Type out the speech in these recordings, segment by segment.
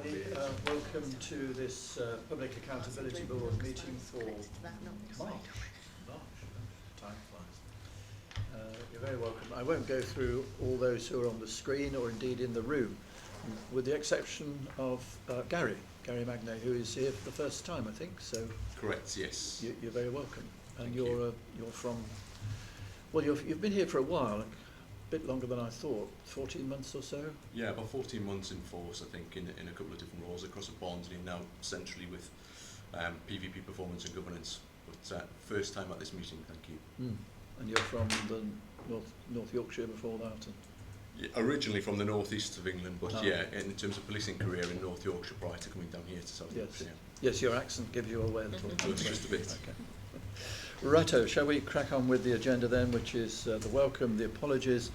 everybody. Welcome to this Public Accountability Board meeting for March. Time flies. You're very welcome. I won't go through all those who are on the screen or indeed in the room, with the exception of Gary Magnay, who is here for the first time, I think. So correct, yes. You're very welcome. And Thank you're you. You're from, well, you've been here for a while. A bit longer than I thought, 14 months or so? Yeah, about 14 months in force, I think, in a couple of different roles across at Barnsley, now centrally with PVP performance and governance. But first time at this meeting, thank you. And you're from the North Yorkshire before that? And yeah, originally from the northeast of England, but yeah, in terms of policing career in North Yorkshire prior to coming down here to South Yorkshire. Yes, your accent gives you away a little. Just a bit. Okay. Righto, shall we crack on with the agenda then, which is the welcome, the apologies.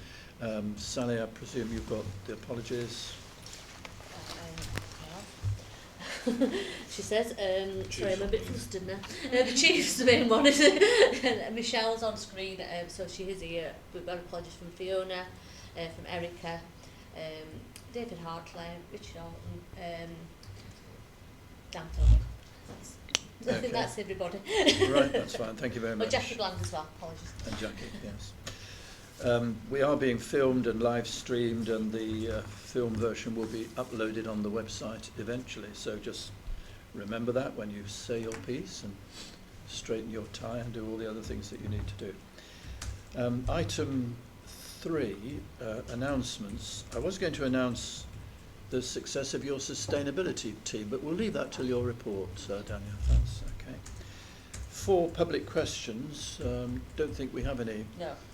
Sally, I presume you've got the apologies. She says, sorry, I'm a bit flustered now. The chief's the main one, isn't it? Michelle's on screen, so she is here. We've got apologies from Fiona, from Erica, David Hartley, Richard Alton, Dan Philip. I think that's everybody. Right, that's fine. Thank you very much. Oh, Jackie Bland as well. Apologies. And Jackie, yes. We are being filmed and live streamed, and the film version will be uploaded on the website eventually. So just remember that when you say your piece, and straighten your tie and do all the other things that you need to do. Item 3, announcements. I was going to announce the success of your sustainability team, but we'll leave that till your report, Daniel, if that's okay. 4 public questions. Don't think we have any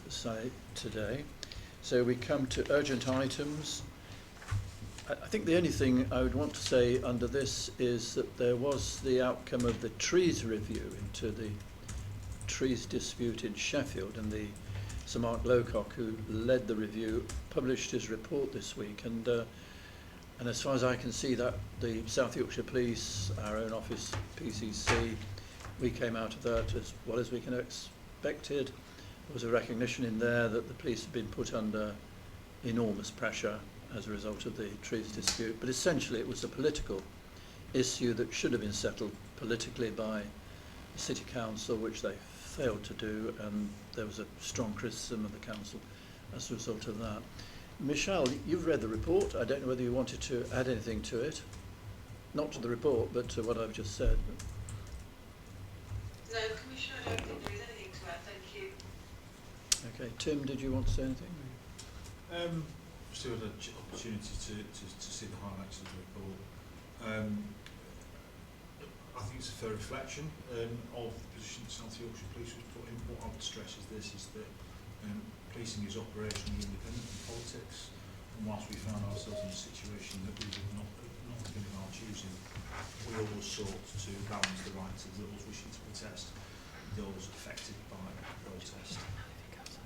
say today. So we come to urgent items. I think the only thing I would want to say under this is that there was the outcome of the trees review into the trees dispute in Sheffield, and Sir Mark Lowcock, who led the review, published his report this week, and as far as I can see, that the South Yorkshire Police, our own office, PCC, we came out of that as well as we can expected. There was a recognition in there that the police had been put under enormous pressure as a result of the trees dispute, but essentially it was a political issue that should have been settled politically by the City Council, which they failed to do, and there was a strong criticism of the Council as a result of that. Michelle, you've read the report. I don't know whether you wanted to add anything to it. Not to the report, but to what I've just said. No, Commissioner, I don't think there is anything to add, thank you. Okay, Tim, did you want to say anything? Still had an opportunity to see the highlights of the report. I think it's a fair reflection of the position that South Yorkshire Police was put in. What I would stress is this, is that policing is operationally independent from politics, and whilst we found ourselves in a situation that we would not have been of our choosing, we always sought to balance the rights of those wishing to protest, those affected by protest.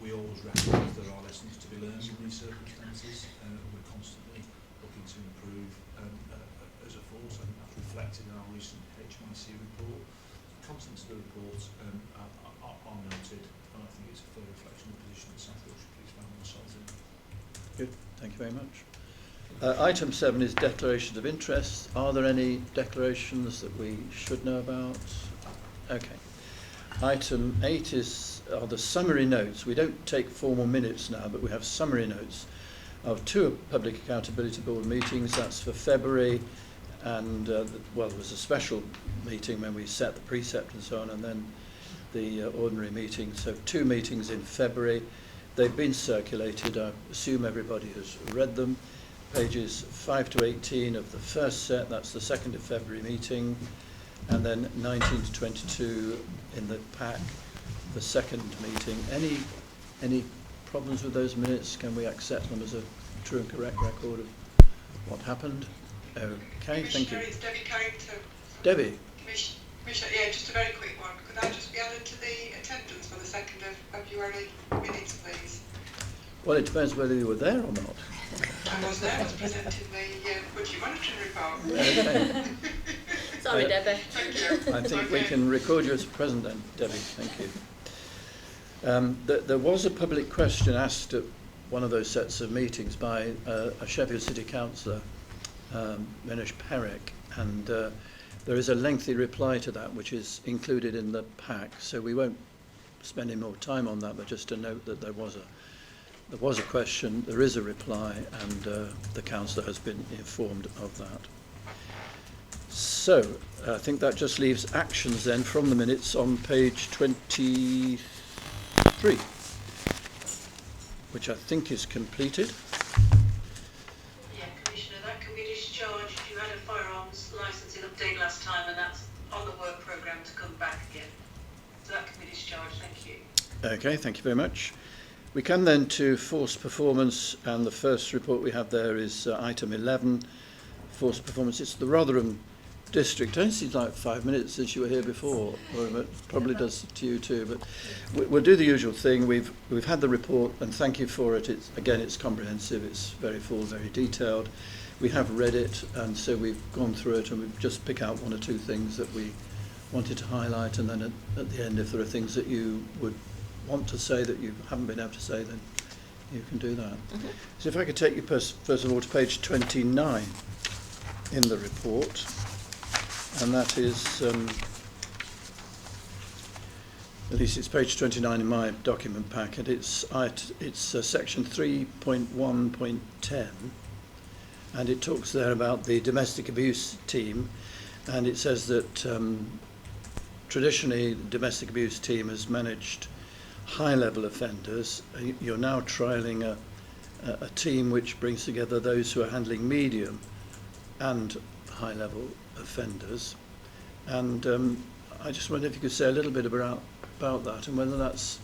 We always recognise there are lessons to be learned in these circumstances. We're constantly looking to improve as a force, and that's reflected in our recent HMIC report. The contents of the report are noted, and I think it's a fair reflection of the position that South Yorkshire Police found themselves in. Good, thank you very much. Item 7 is declarations of interest. Are there any declarations that we should know about? Okay. Item 8 are the summary notes. We don't take formal minutes now, but we have summary notes of 2 Public Accountability Board meetings. That's for February, and well, there was a special meeting when we set the precept and so on, and then the ordinary meeting. So 2 meetings in February. They've been circulated. I assume everybody has read them. Pages 5 to 18 of the first set, that's the 2nd of February meeting, and then 19 to 22 in the pack, the second meeting. Any problems with those minutes? Can we accept them as a true and correct record of what happened? Okay, thank you. It's Debbie Carrington. Debbie. Commissioner, yeah, just a very quick one. Could I just be added to the attendance for the 2nd of February minutes, please? Well, it depends whether you were there or not. I was there, I was presenting the budget monitoring report. Okay. Sorry, Debbie. Thank you. I think we can record you as present then, Debbie. Thank you. There was a public question asked at one of those sets of meetings by a Sheffield City Councillor Menish Perrick, and there is a lengthy reply to that which is included in the pack, so we won't spend any more time on that, but just to note that there was a question, there is a reply, and the councillor has been informed of that. So I think that just leaves actions then from the minutes on page 23, which I think is completed. Yeah, Commissioner, that can be discharged. You had a firearms licensing update last time, and that's on the work programme to come back again. So that can be discharged. Thank you. Okay, thank you very much. We come then to forced performance, and the first report we have there is item 11, forced performance. It's the Rotherham district. It only seems like 5 minutes since you were here before, or it probably does to you too, but we'll do the usual thing. We've had the report, and thank you for it. It's comprehensive, it's very full, very detailed. We have read it, and so we've gone through it, and we've just pick out one or two things that we wanted to highlight, and then at the end, if there are things that you would want to say that you haven't been able to say, then you can do that. So if I could take you first of all to page 29 in the report, and that is, at least it's page 29 in my document packet. It's section 3.1.10, and it talks there about the domestic abuse team, and it says that traditionally the domestic abuse team has managed high-level offenders. You're now trialling a team which brings together those who are handling medium and high-level offenders, and I just wonder if you could say a little bit about that, and whether that's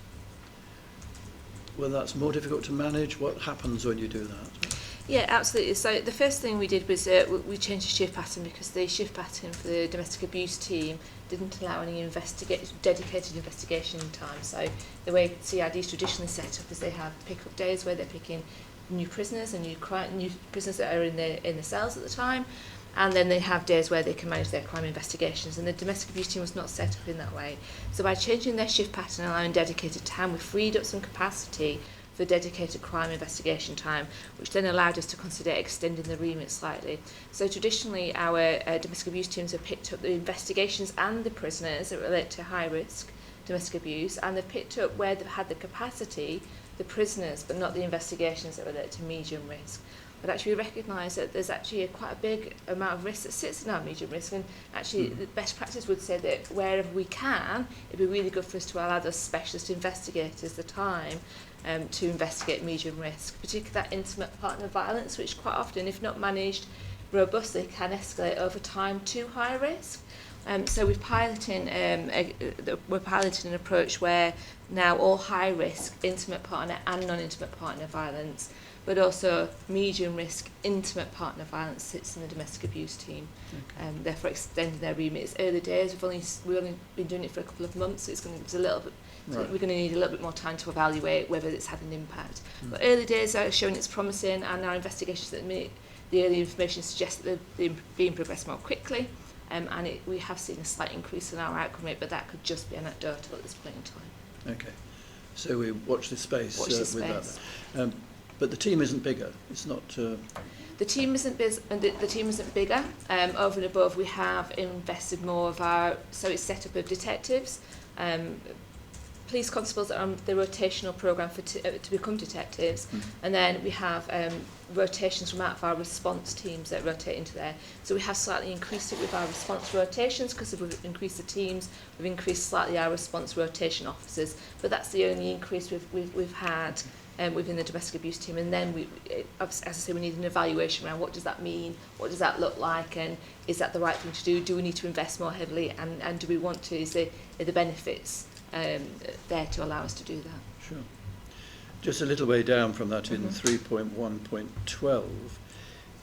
more difficult to manage. What happens when you do that? Yeah, absolutely. So the first thing we did was we changed the shift pattern, because the shift pattern for the domestic abuse team didn't allow any dedicated investigation time. So the way CID is traditionally set up is they have pick-up days where they're picking new prisoners and new prisoners that are in the cells at the time, and then they have days where they can manage their crime investigations, and the domestic abuse team was not set up in that way. So by changing their shift pattern and allowing dedicated time, we freed up some capacity for dedicated crime investigation time, which then allowed us to consider extending the remit slightly. So traditionally our domestic abuse teams have picked up the investigations and the prisoners that relate to high risk domestic abuse, and they've picked up where they've had the capacity, the prisoners, but not the investigations that relate to medium risk. But actually we recognise that there's actually quite a big amount of risk that sits in our medium risk, and actually the best practice would say that wherever we can, it'd be really good for us to allow those specialist investigators the time to investigate medium risk, particularly that intimate partner violence, which quite often, if not managed robustly, can escalate over time to high risk. So we're piloting an approach where now all high risk intimate partner and non-intimate partner violence, but also medium risk intimate partner violence sits in the domestic abuse team. Okay. Therefore extending their remit. It's early days. We've only been doing it for a couple of months, so it's going to give us a little bit. So we're going to need a little bit more time to evaluate whether it's had an impact. But early days are showing it's promising, and our investigations at the minute, the early information suggests that they're being progressed more quickly, and we have seen a slight increase in our outcome rate, but that could just be anecdotal at this point in time. Okay, so we watch this space, Watch with that. But the team isn't bigger. It's not. The team isn't the team isn't bigger. Over and above, we have invested more of our. So it's set up of detectives. Police constables are on the rotational programme to become detectives, and then we have rotations from out of our response teams that rotate into there. So we have slightly increased it with our response rotations, because we've increased the teams, we've increased slightly our response rotation officers, but that's the only increase we've had within the domestic abuse team. And then as I say, we need an evaluation around what does that mean, what does that look like, and is that the right thing to do? Do we need to invest more heavily, and do we want to? Is the benefits there to allow us to do that? Sure. Just a little way down from that, in 3.1.12,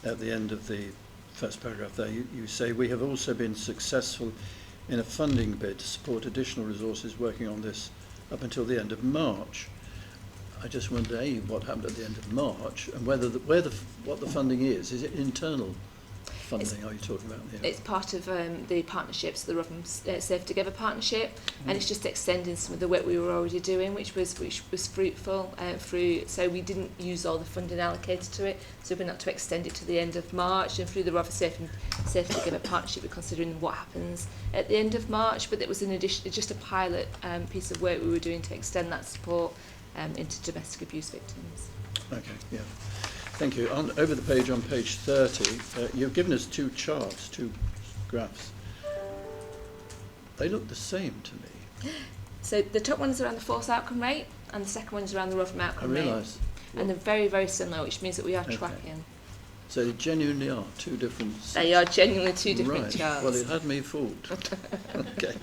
at the end of the first paragraph there, you say, we have also been successful in a funding bid to support additional resources working on this up until the end of March. I just wonder, what happened at the end of March, and what the funding is. Is it internal funding are you talking about here? It's part of the partnerships, the Rotherham Safe Together partnership, and it's just extending some of the work we were already doing, which was fruitful through. So we didn't use all the funding allocated to it, so we've been able to extend it to the end of March, and through the Rotherham Safe Together partnership, we're considering what happens at the end of March. But it was just a pilot piece of work we were doing to extend that support into domestic abuse victims. Okay, yeah. Thank you. Over the page, on page 30, you've given us two charts, two graphs. They look the same to me. So the top one is around the force outcome rate, and the second one is around the Rotherham outcome rate. I realise. And they're very, very similar, which means that we are Okay. tracking. So they genuinely are two different... They are genuinely two different right. charts. Well, it had me fooled. Okay.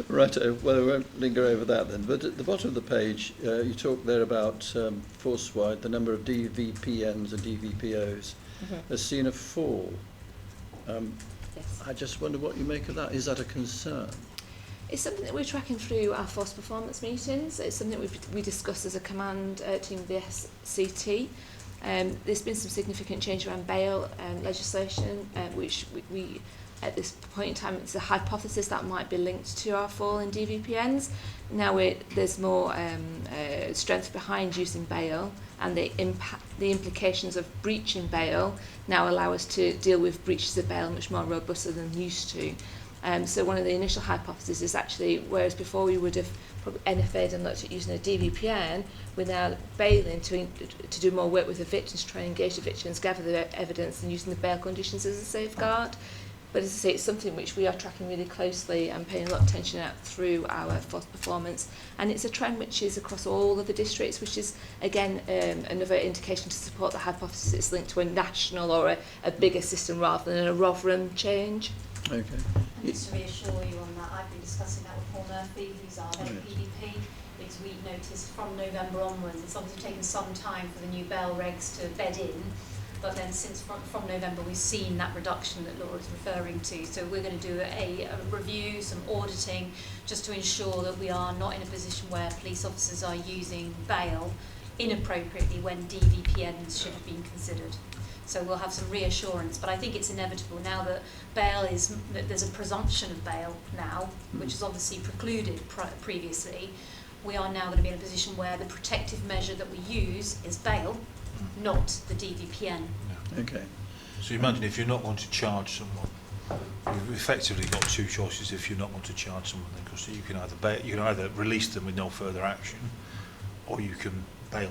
Right, well, I won't linger over that then. But at the bottom of the page, you talk there about force-wide, the number of DVPNs and DVPOs has seen a fall. Yes. I just wonder what you make of that. Is that a concern? It's something that we're tracking through our force performance meetings. It's something we discuss as a command team of the SCT. There's been some significant change around bail legislation, which we at this point in time, it's a hypothesis that might be linked to our fall in DVPNs. Now there's more strength behind using bail, and the implications of breaching bail now allow us to deal with breaches of bail much more robustly than used to. So one of the initial hypotheses is actually, whereas before we would have probably NFA'd and looked at using a DVPN, we're now bailing to do more work with the victims, try and engage the victims, gather the evidence, and using the bail conditions as a safeguard. But as I say, it's something which we are tracking really closely and paying a lot of attention at through our force performance. And it's a trend which is across all of the districts, which is, again, another indication to support the hypothesis it's linked to a national or a bigger system rather than a Rotherham change. Okay. And just to reassure you on that, I've been discussing that with Paul Murphy, who's our head of PDP, because we noticed from November onwards, it's obviously taken some time for the new bail regs to bed in. But then since from November, we've seen that reduction that Laura's referring to. So we're going to do a review, some auditing, just to ensure that we are not in a position where police officers are using bail inappropriately when DVPNs should have been considered. So we'll have some reassurance. But I think it's inevitable now that there's a presumption of bail now, which is obviously precluded previously. We are now going to be in a position where the protective measure that we use is bail, not the DVPN. Okay. So imagine if you're not going to charge someone, you've effectively got two choices if you're not going to charge someone, because you can either release them with no further action, or you can bail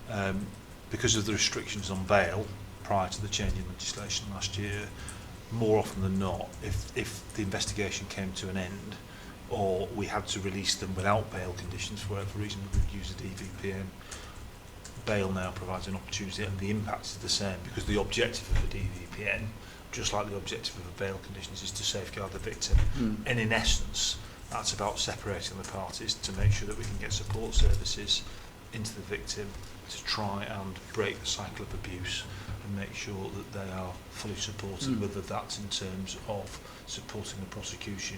them. Because of the restrictions on bail prior to the change in legislation last year, more often than not, if the investigation came to an end, or we had to release them without bail conditions for whatever reason, we would use a DVPN. Bail now provides an opportunity, and the impact is the same, because the objective of a DVPN, just like the objective of a bail conditions, is to safeguard the victim. And in essence, that's about separating the parties to make sure that we can get support services into the victim to try and break the cycle of abuse and make sure that they are fully supported, whether that's in terms of supporting the prosecution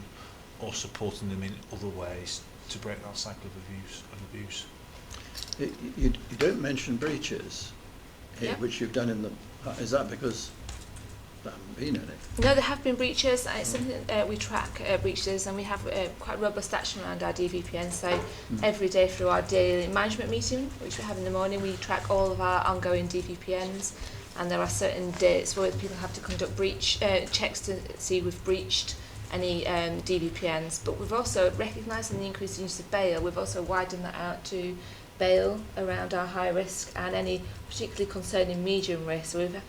or supporting them in other ways to break that cycle of abuse. You don't mention breaches here, Yep. which you've done in the... Is that because there haven't been any? No, there have been breaches. It's something we track breaches, and we have quite robust action around our DVPN. So every day through our daily management meeting, which we have in the morning, we track all of our ongoing DVPNs, and there are certain dates where people have to conduct breach checks to see we've breached any DVPNs. But we've also, recognising the increased use of bail, we've also widened that out to bail around our high risk and any particularly concerning medium risk. So we've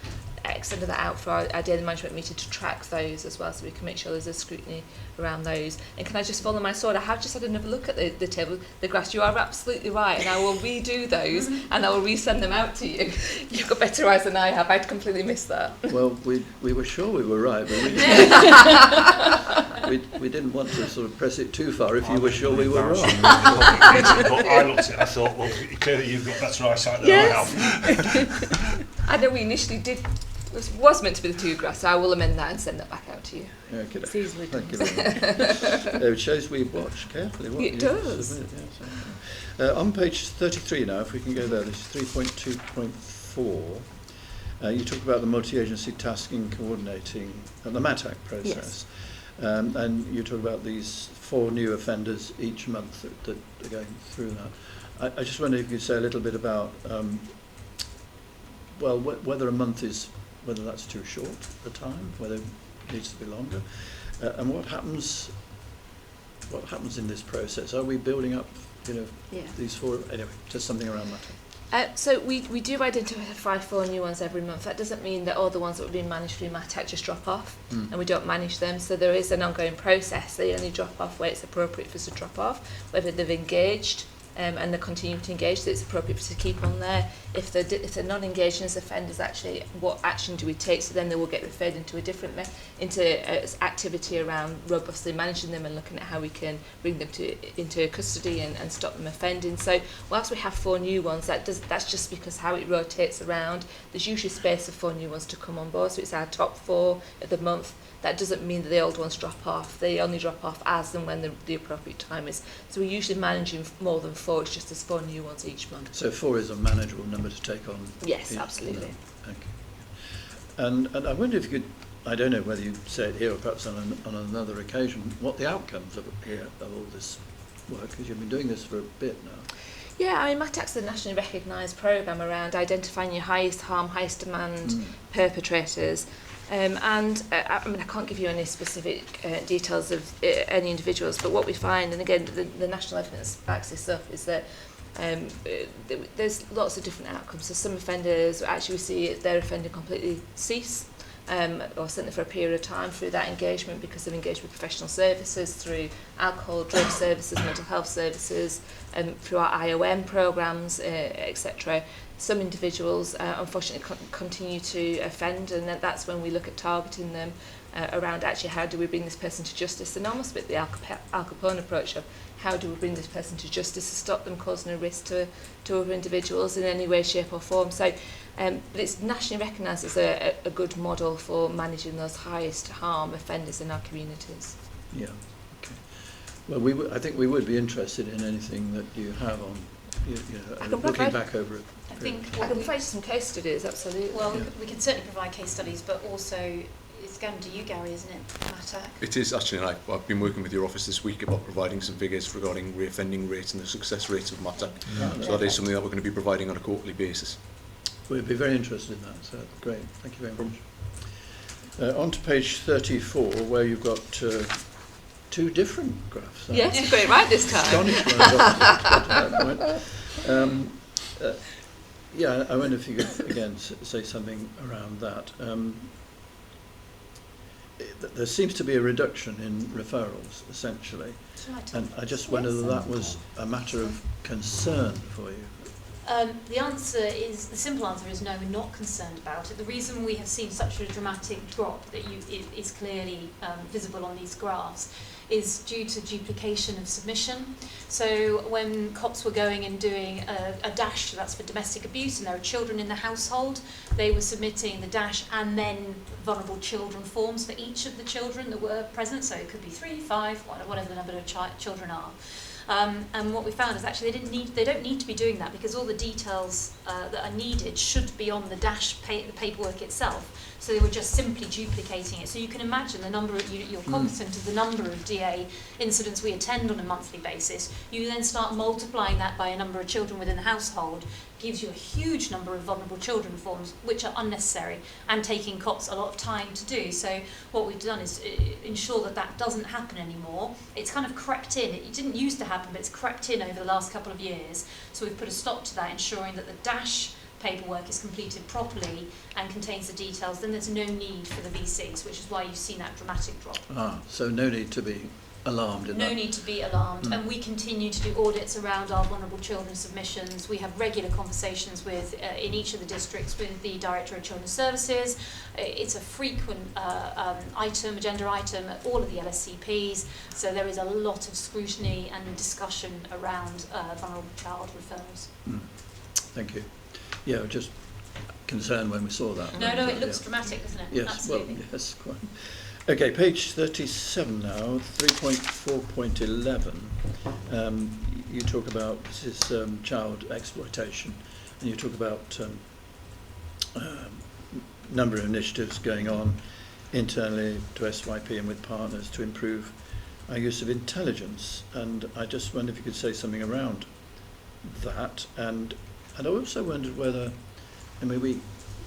extended that out for our daily management meeting to track those as well, so we can make sure there's a scrutiny around those. And can I just follow my sword? I have just had another look at the table, the graphs. You are absolutely right, and I will redo those and I will resend them out to you. You've got better eyes than I have. I'd completely missed that. Well, we were sure we were right, but we didn't want to sort of press it too far if you were sure we were wrong. But I looked at it and I thought, well, clearly you've got better eyesight than I have. I know we initially was meant to be the two graphs, so I will amend that and send that back out to you. Okay. It's easily done. Thank you very much. It shows we watch carefully what It you does. submit. Yes. On page 33 now, if we can go there, this is 3.2.4. You talk about the multi-agency tasking, coordinating, and the MATAC process. And you talk about these 4 new offenders each month that are going through that. I just wonder if you could say a little bit about, well, whether a month is, whether that's too short a time, whether it needs to be longer, and what happens in this process? Are we building up, these 4, anyway, just something around that. So we do identify 4 new ones every month. That doesn't mean that all the ones that were being managed through MATAC just drop off, and we don't manage them. So there is an ongoing process. They only drop off where it's appropriate for us to drop off, whether they've engaged and they're continuing to engage, so it's appropriate for us to keep on there. If they're not engaging as offenders, actually, what action do we take? So then they will get referred into a different activity around robustly managing them and looking at how we can bring them into custody and stop them offending. So whilst we have 4 new ones, that's just because how it rotates around. There's usually space for 4 new ones to come on board, so it's our top 4 of the month. That doesn't mean that the old ones drop off. They only drop off as and when the appropriate time is. So we're usually managing more than 4. It's just there's 4 new ones each month. So 4 is a manageable number to take on? Yes, absolutely. Okay. And I wonder if you could, I don't know whether you say it here or perhaps on another occasion, what the outcomes of all this work, because you've been doing this for a bit now. Yeah, I mean, MATAC's a nationally recognised programme around identifying your highest harm, highest demand perpetrators. I can't give you any specific details of any individuals, but what we find, and again, the national evidence backs this up, is that there's lots of different outcomes. So some offenders, actually we see their offending completely cease, or certainly for a period of time through that engagement, because they've engaged with professional services, through alcohol, drug services, mental health services, through our IOM programmes, etc. Some individuals unfortunately continue to offend, and that's when we look at targeting them around actually how do we bring this person to justice, and almost a bit the Al Capone approach of how do we bring this person to justice to stop them causing a risk to other individuals in any way, shape or form. So but it's nationally recognised as a good model for managing those highest harm offenders in our communities. Yeah, okay. Well, I think we would be interested in anything that you have on, looking back over it. I think I can provide some case studies, absolutely. Well, we can certainly provide case studies, but also it's going to you, Gary, isn't it, MATAC? It is actually, and I've been working with your office this week about providing some figures regarding reoffending rates and the success rates of MATAC. So that is something that we're going to be providing on a quarterly basis. We'd be very interested in that, so great, thank you very much. On to page 34, where you've got 2 different graphs. Yes, you've got it right this time. Astonished when I got to that point. Yeah, I wonder if you could, again, say something around that. There seems to be a reduction in referrals, essentially. And I just wonder whether that was a matter of concern for you. The simple answer is no, we're not concerned about it. The reason we have seen such a dramatic drop that is clearly visible on these graphs is due to duplication of submission. So when cops were going and doing a dash, that's for domestic abuse, and there are children in the household, they were submitting the dash and then vulnerable children forms for each of the children that were present. So it could be 3, 5, whatever the number of children are. And what we found is actually they don't need to be doing that, because all the details that are needed should be on the dash the paperwork itself. So they were just simply duplicating it. So you can imagine the number of, you're cognizant of the number of DA incidents we attend on a monthly basis. You then start multiplying that by a number of children within the household, gives you a huge number of vulnerable children forms, which are unnecessary and taking cops a lot of time to do. So what we've done is ensure that that doesn't happen anymore. It's kind of crept in. It didn't used to happen, but it's crept in over the last couple of years. So we've put a stop to that, ensuring that the dash paperwork is completed properly and contains the details. Then there's no need for the V6, which is why you've seen that dramatic drop. So no need to be alarmed in that. No need to be alarmed. And we continue to do audits around our vulnerable children submissions. We have regular conversations with, in each of the districts, with the Director of Children's Services. It's a frequent agenda item at all of the LSCPs. So there is a lot of scrutiny and discussion around vulnerable child referrals. Thank you. Yeah, just concerned when we saw that. No, it looks dramatic, doesn't it? Yes, absolutely. Well, yes, quite. Okay, page 37 now, 3.4.11. You talk about, this is child exploitation, and you talk about number of initiatives going on internally to SYP and with partners to improve our use of intelligence. And I just wonder if you could say something around that. And I also wondered whether, I mean,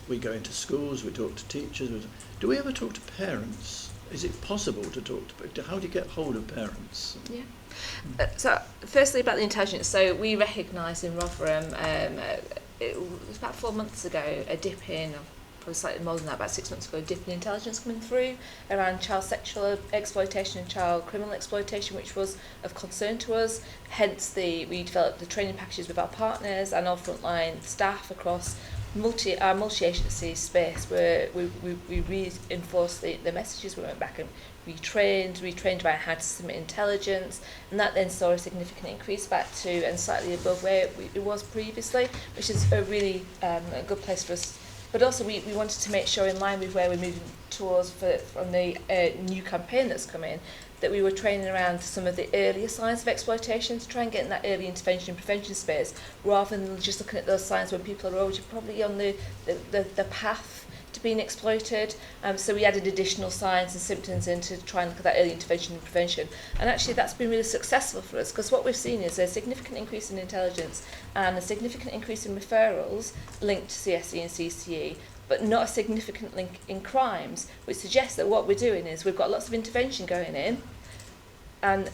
we go into schools, we talk to teachers. Do we ever talk to parents? Is it possible to talk to, how do you get hold of parents? Yeah. So firstly about the intelligence, so we recognised in Rotherham, it was about 4 months ago, a dip in, or probably slightly more than that, about 6 months ago, a dip in intelligence coming through around child sexual exploitation and child criminal exploitation, which was of concern to us. Hence we developed the training packages with our partners and our frontline staff across our multi-agency space, where we reinforced the messages. We went back and retrained about how to submit intelligence, and that then saw a significant increase back to and slightly above where it was previously, which is a really a good place for us. But also we wanted to make sure, in line with where we're moving towards from the new campaign that's come in, that we were training around some of the earlier signs of exploitation to try and get in that early intervention and prevention space, rather than just looking at those signs when people are already probably on the path to being exploited. So we added additional signs and symptoms in to try and look at that early intervention and prevention. And actually that's been really successful for us, because what we've seen is a significant increase in intelligence and a significant increase in referrals linked to CSE and CCE, but not a significant link in crimes, which suggests that what we're doing is we've got lots of intervention going in, and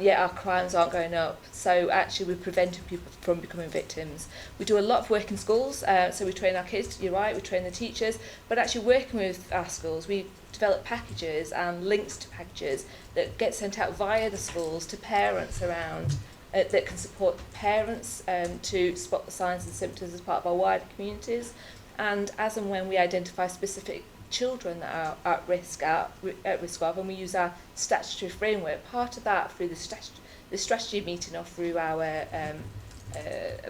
yet our crimes aren't going up. So actually we're preventing people from becoming victims. We do a lot of work in schools, so we train our kids, you're right, we train the teachers, but actually working with our schools, we develop packages and links to packages that get sent out via the schools to parents around, that can support parents to spot the signs and symptoms as part of our wider communities. And as and when we identify specific children that are at risk of, and we use our statutory framework, part of that through the strategy meeting or through our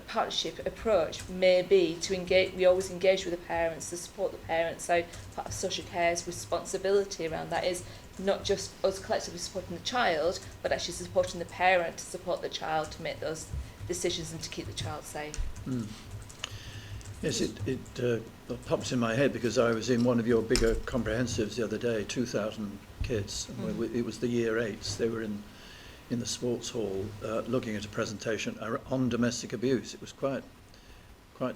partnership approach may be to engage. We always engage with the parents to support the parents. So part of social care's responsibility around that is not just us collectively supporting the child, but actually supporting the parent to support the child to make those decisions and to keep the child safe. Mm. Yes, it pops in my head because I was in one of your bigger comprehensives the other day, 2,000 kids. And it was the year 8s. They were in the sports hall looking at a presentation on domestic abuse. It was quite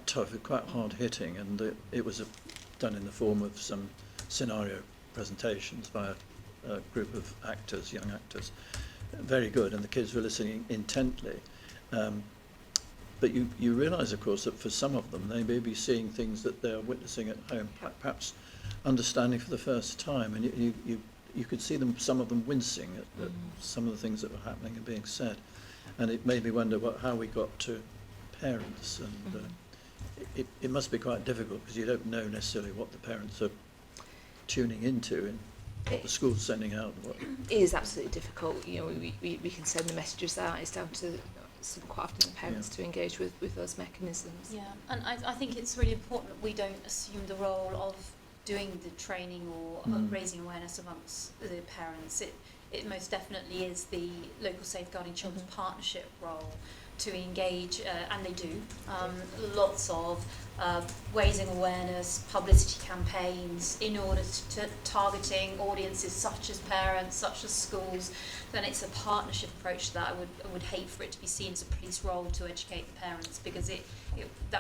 tough, quite hard hitting, and it was done in the form of some scenario presentations by a group of actors, young actors. Very good, and the kids were listening intently. But you realise, of course, that for some of them, they may be seeing things that they're witnessing at home, perhaps understanding for the first time, and you could see them, some of them wincing at some of the things that were happening and being said. And it made me wonder how we got to parents, and it must be quite difficult because you don't know necessarily what the parents are tuning into and what the school's sending out. It is absolutely difficult. You know, we can send the messages out. It's down to quite often the parents to engage with those mechanisms. Yeah, and I think it's really important that we don't assume the role of doing the training or raising awareness amongst the parents. It most definitely is the local Safeguarding Children's Partnership role to engage, and they do, lots of raising awareness, publicity campaigns in order to targeting audiences such as parents, such as schools. Then it's a partnership approach to that. I would hate for it to be seen as a police role to educate the parents, because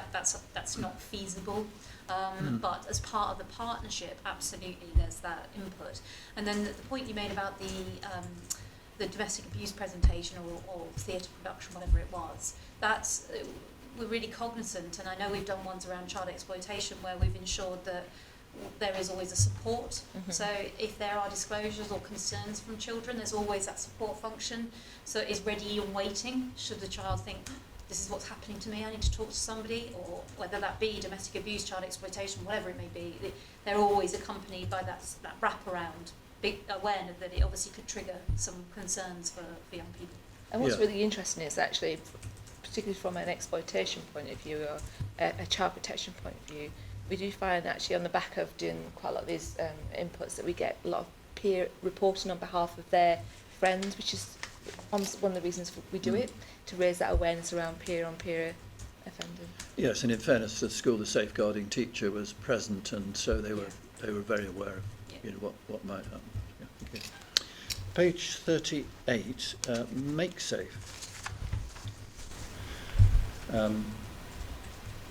that's not feasible. But as part of the partnership, absolutely, there's that input. And then the point you made about the domestic abuse presentation or theatre production, whatever it was, that's we're really cognizant, and I know we've done ones around child exploitation where we've ensured that there is always a support. So if there are disclosures or concerns from children, there's always that support function. So it is ready and waiting should the child think, this is what's happening to me, I need to talk to somebody, or whether that be domestic abuse, child exploitation, whatever it may be, they're always accompanied by that wraparound, big awareness that it obviously could trigger some concerns for young people. And what's really interesting is actually, particularly from an exploitation point of view or a child protection point of view, we do find actually on the back of doing quite a lot of these inputs that we get a lot of peer reporting on behalf of their friends, which is one of the reasons we do it, to raise that awareness around peer-on-peer offending. Yes, and in fairness to the school, the safeguarding teacher was present, and so they were very aware of what might happen. Yeah, okay. Page 38, make safe.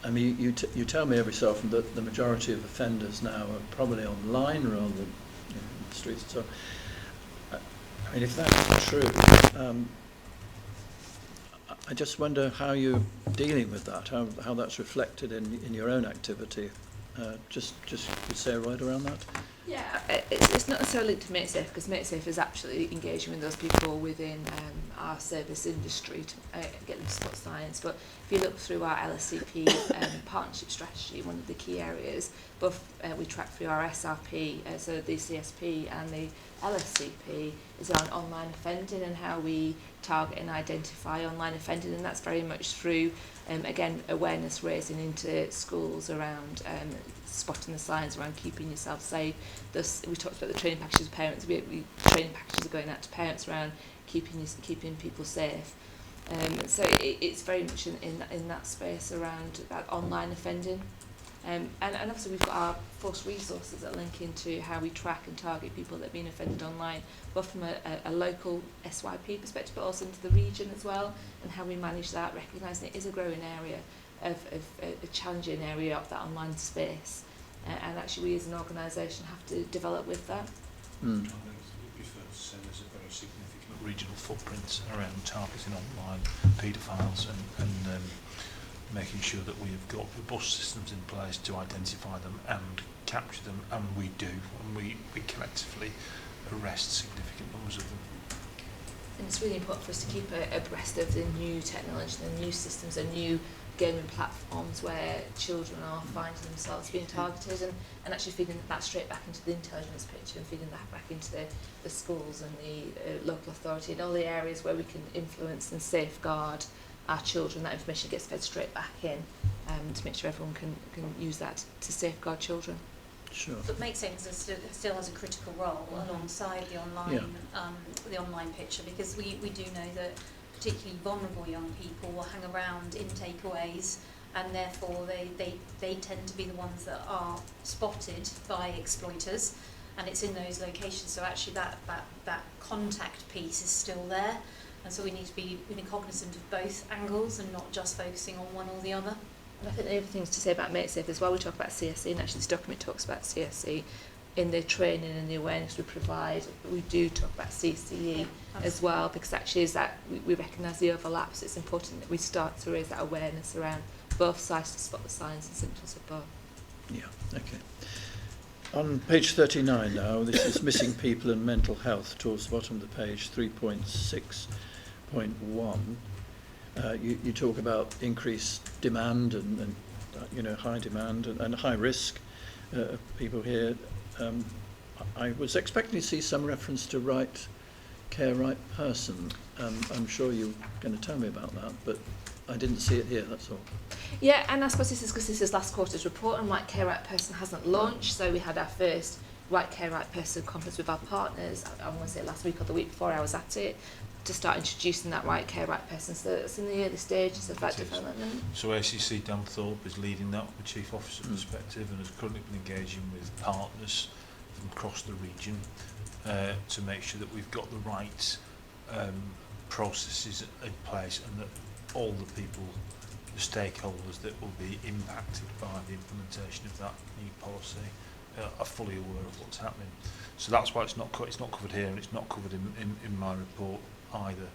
I mean, you tell me every so often that the majority of offenders now are probably online rather than in the streets. So, I mean, if that's true, I just wonder how you're dealing with that, how that's reflected in your own activity. Just could say right around that. Yeah, it's not necessarily linked to MakeSafe, because MakeSafe is actually engaging with those people within our service industry to get them to spot signs. But if you look through our LSCP partnership strategy, one of the key areas, both we track through our SRP, so the CSP and the LSCP, is around online offending and how we target and identify online offending, and that's very much through again awareness raising into schools around spotting the signs around keeping yourself safe. Thus, we talked about the training packages of parents. We training packages are going out to parents around keeping people safe. So it's very much in that space around that online offending. And obviously we've got our force resources that link into how we track and target people that have been offended online, both from a local SYP perspective, but also into the region as well, and how we manage that, recognising it is a growing area of a challenging area of that online space. And actually we as an organisation have to develop with that. I think it would be fair to say there's a very significant regional footprint around targeting online paedophiles and making sure that we have got robust systems in place to identify them and capture them, and we do, and we collectively arrest significant numbers of them. And it's really important for us to keep abreast of the new technology, the new systems, and new gaming platforms where children are finding themselves being targeted, and actually feeding that straight back into the intelligence picture and feeding that back into the schools and the local authority and all the areas where we can influence and safeguard our children. That information gets fed straight back in to make sure everyone can use that to safeguard children. Sure. But MakeSafe still has a critical role alongside the online picture, because we do know that particularly vulnerable young people will hang around in takeaways, and therefore they tend to be the ones that are spotted by exploiters, and it's in those locations. So actually that contact piece is still there, and so we need to be really cognizant of both angles and not just focusing on one or the other. And I think the other things to say about MakeSafe as well, we talk about CSE, and actually this document talks about CSE. In the training and the awareness we provide, we do talk about CCE as well, because actually is that we recognise the overlaps. It's important that we start to raise that awareness around both sides to spot the signs and symptoms of both. Yeah, okay. On page 39 now, this is missing people and mental health, towards the bottom of the page, 3.6.1. You talk about increased demand and high demand and high risk of people here. I was expecting to see some reference to right care, right person. I'm sure you're going to tell me about that, but I didn't see it here, that's all. Yeah, and I suppose this is because this is last quarter's report, and Right Care, Right Person hasn't launched, so we had our first Right Care, Right Person conference with our partners, I want to say last week or the week before I was at it, to start introducing that Right Care, Right Person. So it's in the early stages of that development. So ACC Dan Thorpe is leading that from a Chief Officer perspective, and has currently been engaging with partners from across the region to make sure that we've got the right processes in place, and that all the people, the stakeholders that will be impacted by the implementation of that new policy are fully aware of what's happening. So that's why it's not covered here, and it's not covered in my report either.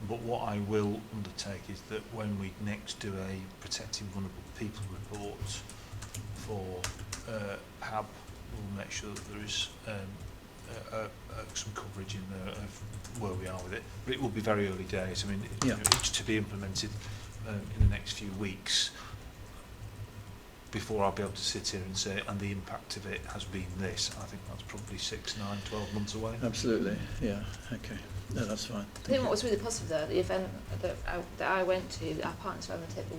But what I will undertake is that when we next do a Protecting Vulnerable People report for PAB, we'll make sure that there is some coverage in there of where we are with it. But it will be very early days. I mean, it's to be implemented in the next few weeks before I'll be able to sit here and say, and the impact of it has been this. I think that's probably 6, 9, 12 months away. Absolutely, yeah, okay. No, that's fine. I think what was really positive though, the event that I went to, our partners around the table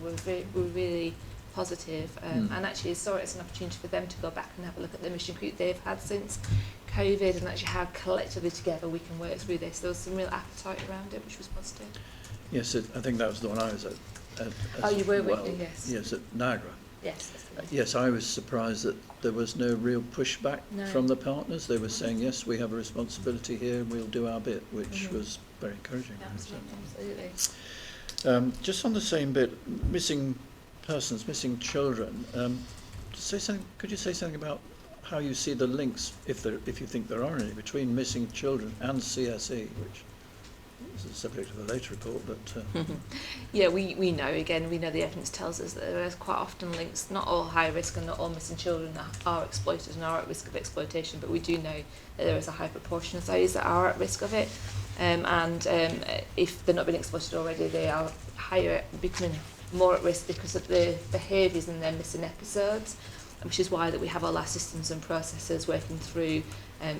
were really positive, and actually saw it as an opportunity for them to go back and have a look at the mission group they've had since COVID, and actually how collectively together we can work through this. There was some real appetite around it, which was positive. Yes, I think that was the one I was at as you were well. with me, yes. Yes, at Niagara. Yes. That's the one. Yes, I was surprised that there was no real pushback No. from the partners. They were saying, yes, we have a responsibility here and we'll do our bit, which Mhm. was very encouraging. Absolutely. Just on the same bit, missing persons, missing children, could you say something about how you see the links, if you think there are any, between missing children and CSE, which is the subject of a later report, but... Yeah, we know the evidence tells us that there is quite often links. Not all high risk and not all missing children are exploited and are at risk of exploitation, but we do know that there is a high proportion of those that are at risk of it. If they're not being exploited already, they are becoming more at risk because of the behaviours in their missing episodes, which is why that we have all our systems and processes working through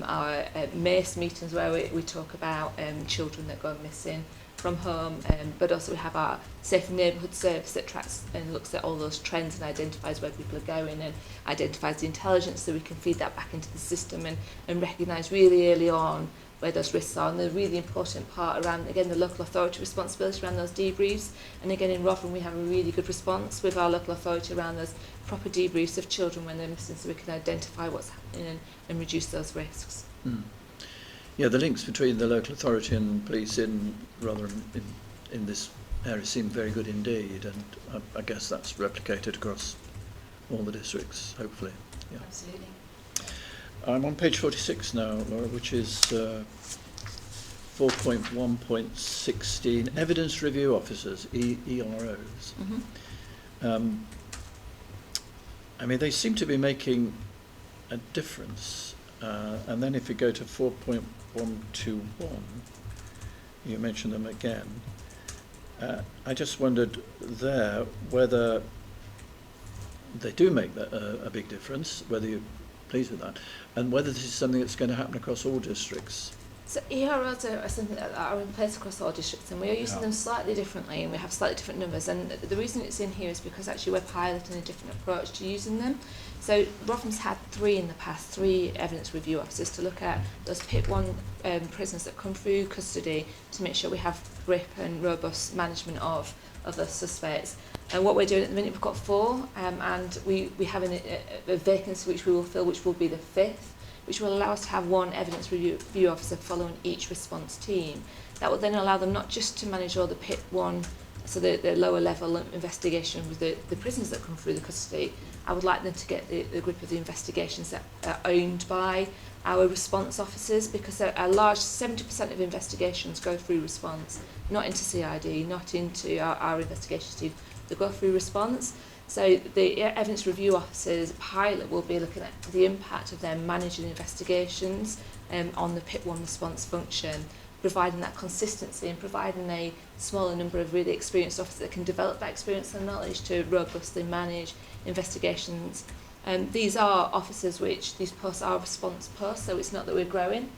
our MACE meetings where we talk about children that go missing from home, but also we have our Safe Neighbourhood Service that tracks and looks at all those trends and identifies where people are going and identifies the intelligence so we can feed that back into the system and recognise really early on where those risks are. And the really important part around, again, the local authority responsibility around those debriefs. And again, in Rotherham, we have a really good response with our local authority around those proper debriefs of children when they're missing so we can identify what's happening and reduce those risks. Mm. Yeah, the links between the local authority and police in Rotherham in this area seem very good indeed, and I guess that's replicated across all the districts, hopefully. Yeah. Absolutely. I'm on page 46 now, Laura, which is 4.1.16, Evidence Review Officers, EROs. Mm-hmm. I mean, they seem to be making a difference. And then if you go to 4.121, you mention them again. I just wondered there whether they do make a big difference, whether you're pleased with that, and whether this is something that's going to happen across all districts. So EROs are something that are in place across all districts, and we are using them slightly differently, and we have slightly different numbers. And the reason it's in here is because actually we're piloting a different approach to using them. So Rotherham's had 3 in the past, 3 evidence review officers to look at those PIP 1 prisoners that come through custody to make sure we have grip and robust management of those suspects. And what we're doing at the minute, we've got 4, and we have a vacancy which we will fill, which will be the 5th, which will allow us to have 1 evidence review officer following each response team. That will then allow them not just to manage all the PIP 1, so the lower level investigation with the prisoners that come through the custody. I would like them to get the grip of the investigations that are owned by our response officers, because a large 70% of investigations go through response, not into CID, not into our investigations team. They go through response. So the evidence review officers pilot will be looking at the impact of them managing investigations on the PIP 1 response function, providing that consistency and providing a smaller number of really experienced officers that can develop that experience and knowledge to robustly manage investigations. These are officers which these posts are response posts, so it's not that we're growing,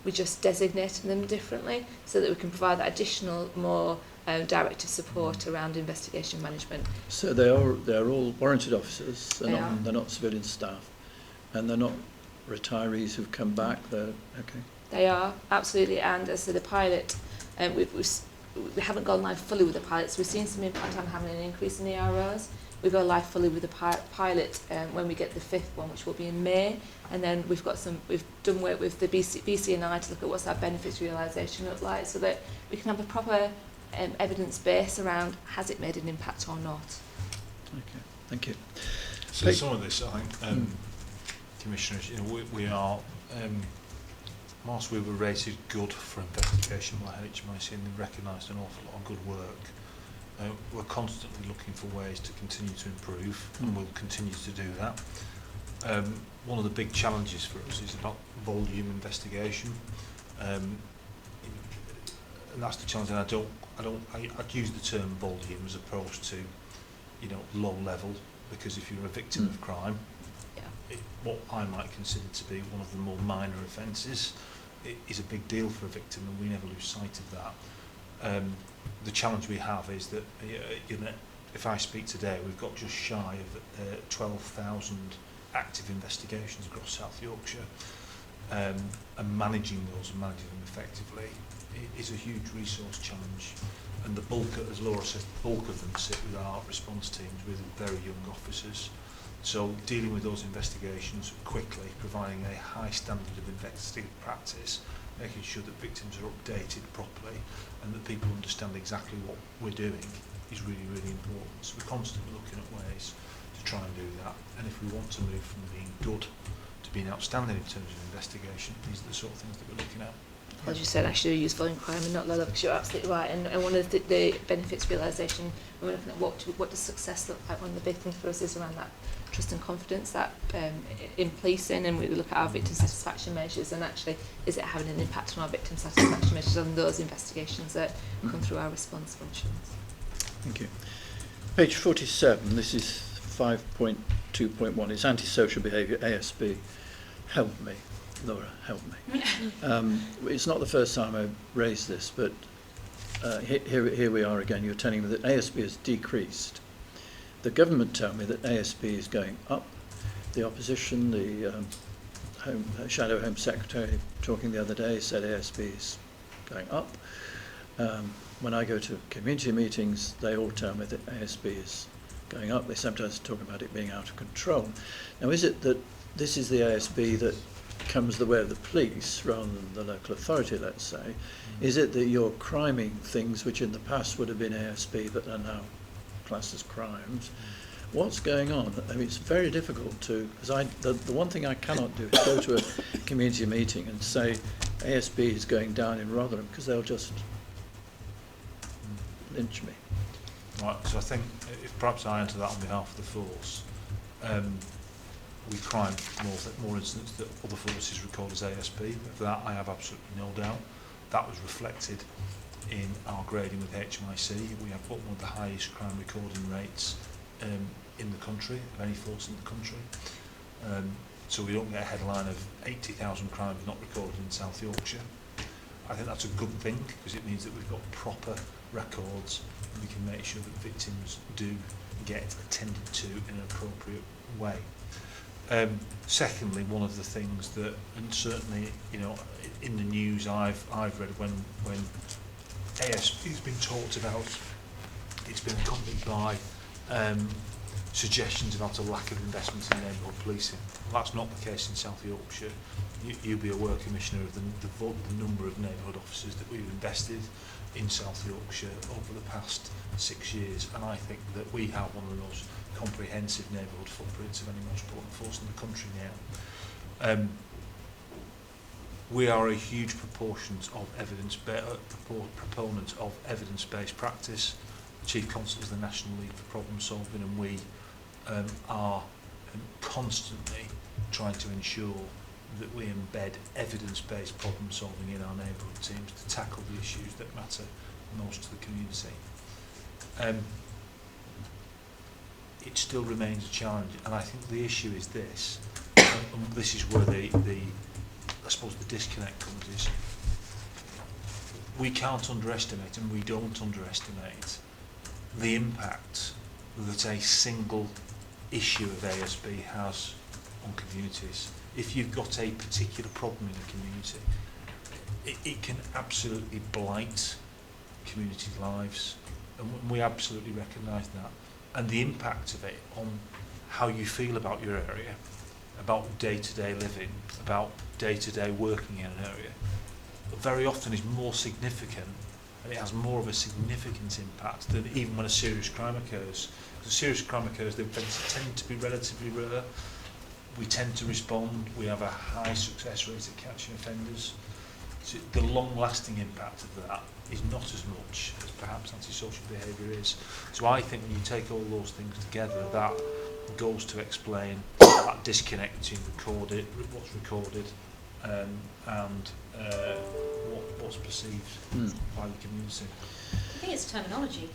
we're just designating them differently so that we can provide that additional, more directive support around investigation management. So they're all warranted officers, they're not civilian staff, and they're not retirees who've come back, they're okay. They are, absolutely, and as the pilot, we haven't gone live fully with the pilot, so we've seen some impact on having an increase in EROs. We go live fully with the pilot when we get the 5th one, which will be in May, and then we've done work with the BCNI to look at what's our benefits realisation look like, so that we can have a proper evidence base around has it made an impact or not. Okay, thank you. So some of this, I think, Commissioners, we are, whilst we were rated good for investigation by HMIC and they recognised an awful lot of good work, we're constantly looking for ways to continue to improve, and we'll continue to do that. One of the big challenges for us is about volume investigation, and that's the challenge. And I'd use the term volume as opposed to, low level, because if you're a victim of crime, what I might consider to be one of the more minor offences, it is a big deal for a victim, and we never lose sight of that. The challenge we have is that if I speak today, we've got just shy of 12,000 active investigations across South Yorkshire, and managing those and managing them effectively is a huge resource challenge, and the bulk, as Laura says, the bulk of them sit with our response teams with very young officers. So dealing with those investigations quickly, providing a high standard of investigative practice, making sure that victims are updated properly and that people understand exactly what we're doing is really, really important. So we're constantly looking at ways to try and do that. And if we want to move from being good to being outstanding in terms of investigation, these are the sort of things that we're looking at. As you said, actually useful in crime and not low level, because you're absolutely right. And one of the benefits realisation, when we're looking at what does success look like, one of the big things for us is around that trust and confidence that in policing, and we look at our victim satisfaction measures, and actually is it having an impact on our victim satisfaction measures on those investigations that come through our response functions. Thank you. Page 47, this is 5.2.1, it's antisocial behaviour, ASB. Help me, Laura, help me. It's not the first time I've raised this, but here we are again. You're telling me that ASB has decreased. The government tell me that ASB is going up. The opposition, the Shadow Home Secretary talking the other day said ASB is going up. When I go to community meetings, they all tell me that ASB is going up. They sometimes talk about it being out of control. Now, is it that this is the ASB that comes the way of the police rather than the local authority, let's say? Is it that you're criming things which in the past would have been ASB but are now classed as crimes? What's going on? I mean, it's very difficult to, because the one thing I cannot do is go to a community meeting and say ASB is going down in Rotherham, because they'll just lynch me. Right, so I think if perhaps I answer that on behalf of the force, we crime more incidents that other forces record as ASB. For that I have absolutely no doubt. That was reflected in our grading with HMIC. We have one of the highest crime recording rates in the country, of any force in the country. So we don't get a headline of 80,000 crimes not recorded in South Yorkshire. I think that's a good thing, because it means that we've got proper records and we can make sure that victims do get attended to in an appropriate way. Secondly, one of the things that, and certainly, you know, in the news I've read when ASB has been talked about, it's been accompanied by suggestions about a lack of investment in neighbourhood policing. Well, that's not the case in South Yorkshire. You'll be aware, Commissioner, of the number of neighbourhood officers that we've invested in South Yorkshire over the past 6 years, and I think that we have one of the most comprehensive neighbourhood footprints of any metropolitan force in the country now. We are a huge proponent of evidence-based practice. The Chief Constable is the National League for Problem Solving, and we are constantly trying to ensure that we embed evidence-based problem solving in our neighbourhood teams to tackle the issues that matter most to the community. It still remains a challenge, and I think the issue is this, and this is where I suppose the disconnect comes, is we can't underestimate, and we don't underestimate, the impact that a single issue of ASB has on communities. If you've got a particular problem in a community, it can absolutely blight community lives, and we absolutely recognise that. And the impact of it on how you feel about your area, about day-to-day living, about day-to-day working in an area, very often is more significant, and it has more of a significant impact than even when a serious crime occurs. Because a serious crime occurs, they tend to be relatively rare. We tend to respond. We have a high success rate at catching offenders. So the long-lasting impact of that is not as much as perhaps antisocial behaviour is. So I think when you take all those things together, that goes to explain that disconnect between what's recorded and what's perceived by the community. I think it's terminology.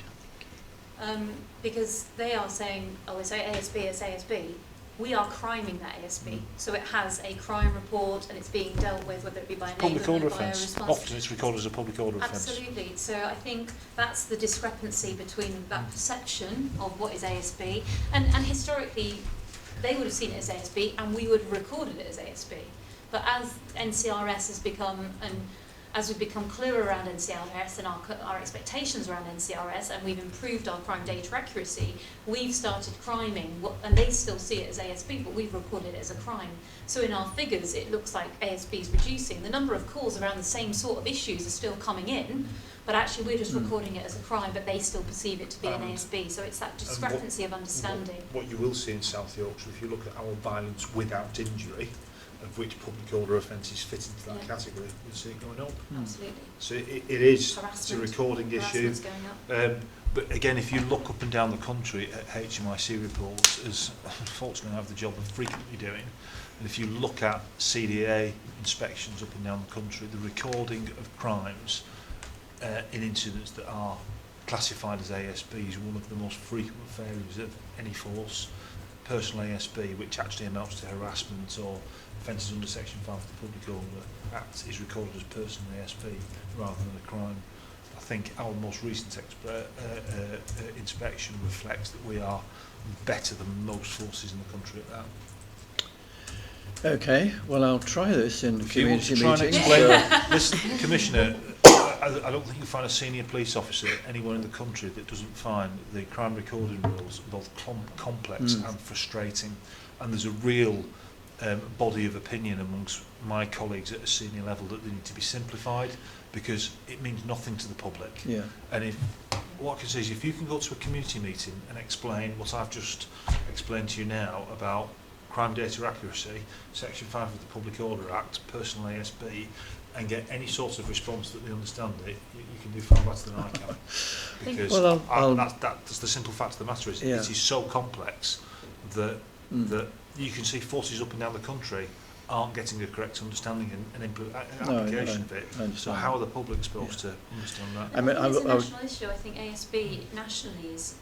Because they are saying, oh, they say ASB as ASB. We are criming that ASB. So it has a crime report and it's being dealt with, whether it be by a Public order neighbour or by a offence. response. Often it's recorded as a public order offence. Absolutely. So I think that's the discrepancy between that perception of what is ASB, and historically they would have seen it as ASB and we would have recorded it as ASB. But as NCRS has become as we've become clearer around NCRS and our expectations around NCRS, and we've improved our crime data accuracy, we've started criming, and they still see it as ASB, but we've reported it as a crime. So in our figures, it looks like ASB is reducing. The number of calls around the same sort of issues are still coming in, but actually we're just recording it as a crime, but they still perceive it to be an ASB. So it's that discrepancy of understanding. What you will see in South Yorkshire, if you look at our violence without injury, of which public order offences fit into that category, you'll see it going up. Absolutely. So it is it's a recording issue. Going up. But again, if you look up and down the country at HMIC reports, as unfortunately I have the job of frequently doing, and if you look at CDA inspections up and down the country, the recording of crimes in incidents that are classified as ASB is one of the most frequent failures of any force. Personal ASB, which actually amounts to harassment or offences under Section 5 of the Public Order Act, is recorded as personal ASB rather than a crime. I think our most recent inspection reflects that we are better than most forces in the country at that. Okay, well, I'll try this in If you want community to try and meetings. explain, listen, Commissioner, I don't think you'll find a senior police officer anywhere in the country that doesn't find the crime recording rules both complex and frustrating. And there's a real body of opinion amongst my colleagues at a senior level that they need to be simplified, because it means nothing to the public. Yeah. And if what I can say is, if you can go to a community meeting and explain what I've just explained to you now about crime data accuracy, Section 5 of the Public Order Act, personal ASB, and get any sort of response that they understand it, you can do far better than I can. Because that's the simple fact of the matter is, it is so complex that that you can see forces up and down the country aren't getting a correct understanding and application of it. So how are the public supposed to understand that? I mean, it's a national issue. I think ASB nationally is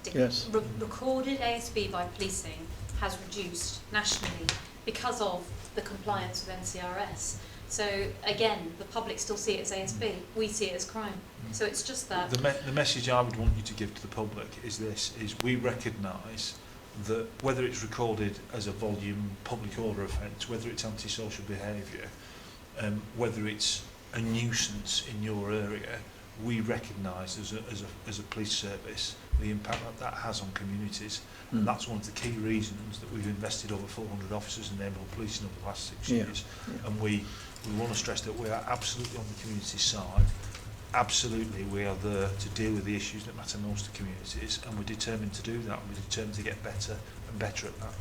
recorded ASB by policing has reduced nationally because of the compliance with NCRS. So again, the public still see it as ASB. We see it as crime. So it's just that. The message I would want you to give to the public is this: is we recognise that whether it's recorded as a volume public order offence, whether it's antisocial behaviour, whether it's a nuisance in your area, we recognise as a police service the impact that has on communities. And that's one of the key reasons that we've invested over 400 officers in neighbourhood policing over the last 6 years. And we want to stress that we are absolutely on the community side. Absolutely, we are there to deal with the issues that matter most to communities, and we're determined to do that. We're determined to get better and better at that.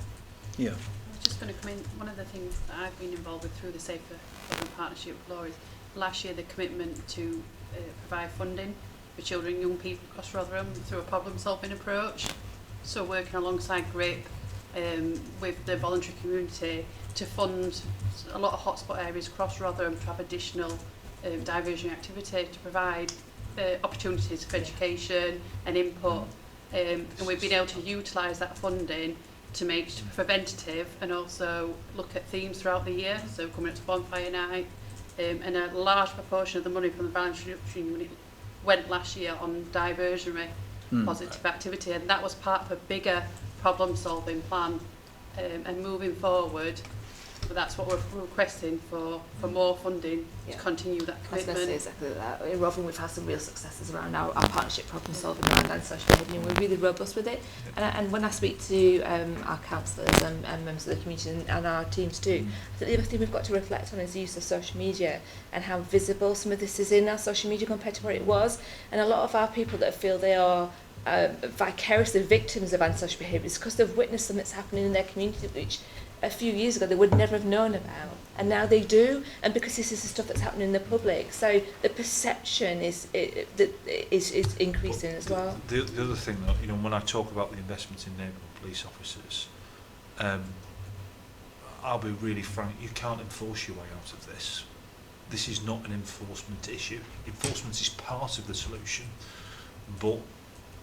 I was just going to come in. One of the things that I've been involved with through the Safer Government Partnership Law is last year the commitment to provide funding for children and young people across Rotherham through a problem-solving approach. So working alongside GRIP with the voluntary community to fund a lot of hotspot areas across Rotherham to have additional diversion activity to provide opportunities for education and input, and we've been able to utilise that funding to make preventative and also look at themes throughout the year, so coming up to bonfire night, and a large proportion of the money from the violence reduction unit went last year on diversionary positive activity, and that was part of a bigger problem solving plan, and moving forward. But that's what we're requesting for more funding to continue that commitment. I was going to say exactly that. In Rotherham, we've had some real successes around our partnership problem solving around antisocial behaviour, and we're really robust with it. And when I speak to our counsellors and members of the community and our teams too, I think the other thing we've got to reflect on is the use of social media and how visible some of this is in our social media compared to where it was. And a lot of our people that feel they are vicariously victims of antisocial behaviour is because they've witnessed something that's happening in their community which a few years ago they would never have known about, and now they do, and because this is the stuff that's happening in the public, so the perception is increasing as well. The other thing though, you know, when I talk about the investment in neighbourhood police officers, I'll be really frank, you can't enforce your way out of this. This is not an enforcement issue. Enforcement is part of the solution, but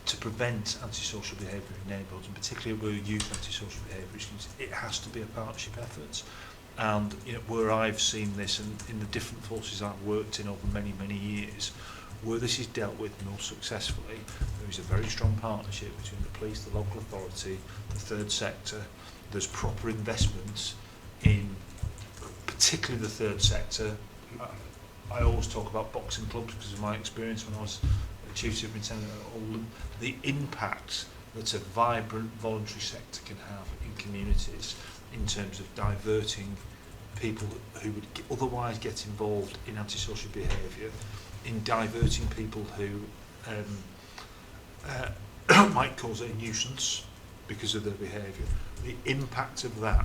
to prevent antisocial behaviour in neighbourhoods, and particularly where youth antisocial behaviour issues, it has to be a partnership effort. And you know, where I've seen this, and in the different forces I've worked in over many, many years, where this is dealt with most successfully, there is a very strong partnership between the police, the local authority, the third sector. There's proper investments in, particularly the third sector. I always talk about boxing clubs because of my experience when I was Chief Superintendent at Oldham, the impact that a vibrant voluntary sector can have in communities in terms of diverting people who would otherwise get involved in antisocial behaviour, in diverting people who might cause a nuisance because of their behaviour. The impact of that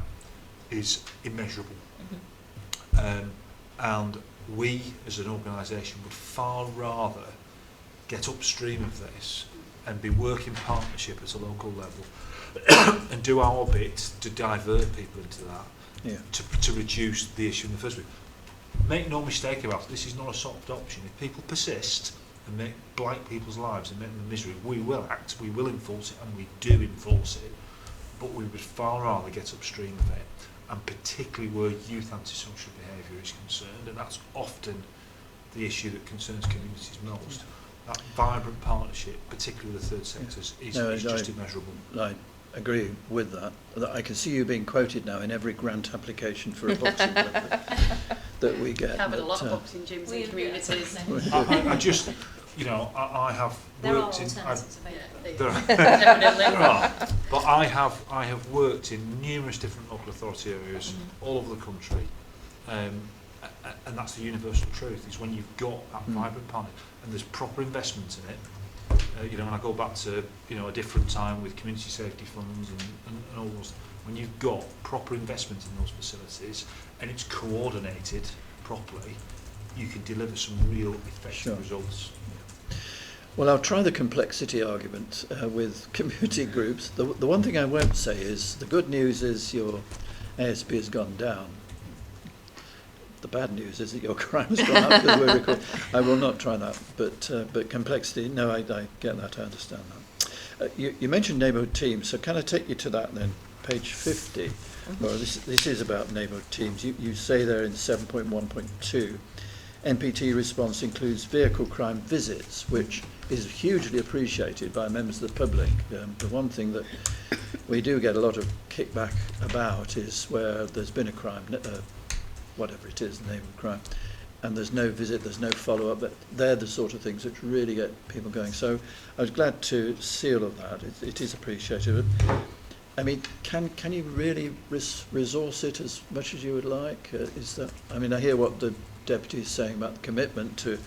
is immeasurable. And we as an organisation would far rather get upstream of this and be working partnership at a local level and do our bit to divert people into that, to reduce the issue in the first place. Make no mistake about it, this is not a soft option. If people persist and blight people's lives and make them misery, we will act, we will enforce it, and we do enforce it, but we would far rather get upstream of it, and particularly where youth antisocial behaviour is concerned, and that's often the issue that concerns communities most. That vibrant partnership, particularly with the third sectors, is just immeasurable. I agree with that. I can see you being quoted now in every grant application for a boxing club that we get. Covered a lot of boxing gyms in communities. I just, you know, I have There are worked in. alternatives available. There are, Definitely. there are, but I have worked in numerous different local authority areas all over the country, and that's the universal truth. Is when you've got that vibrant partner and there's proper investment in it. You know, when I go back to a different time with community safety funds and all those, when you've got proper investment in those facilities and it's coordinated properly, you can deliver some real effective results. Well, I'll try the complexity argument with community groups. The one thing I won't say is the good news is your ASB has gone down. The bad news is that your crime has gone up because we're recording. I will not try that, but complexity, no, I get that, I understand that. You mentioned neighbourhood teams, so can I take you to that then? Page 50, well, this is about neighbourhood teams. You say there in 7.1.2, NPT response includes vehicle crime visits, which is hugely appreciated by members of the public. The one thing that we do get a lot of kickback about is where there's been a crime, whatever it is, neighbourhood crime, and there's no visit, there's no follow-up. They're the sort of things that really get people going. So I was glad to see all of that. It is appreciated. I mean, can you really resource it as much as you would like? Is that? I mean, I hear what the deputy is saying about the commitment to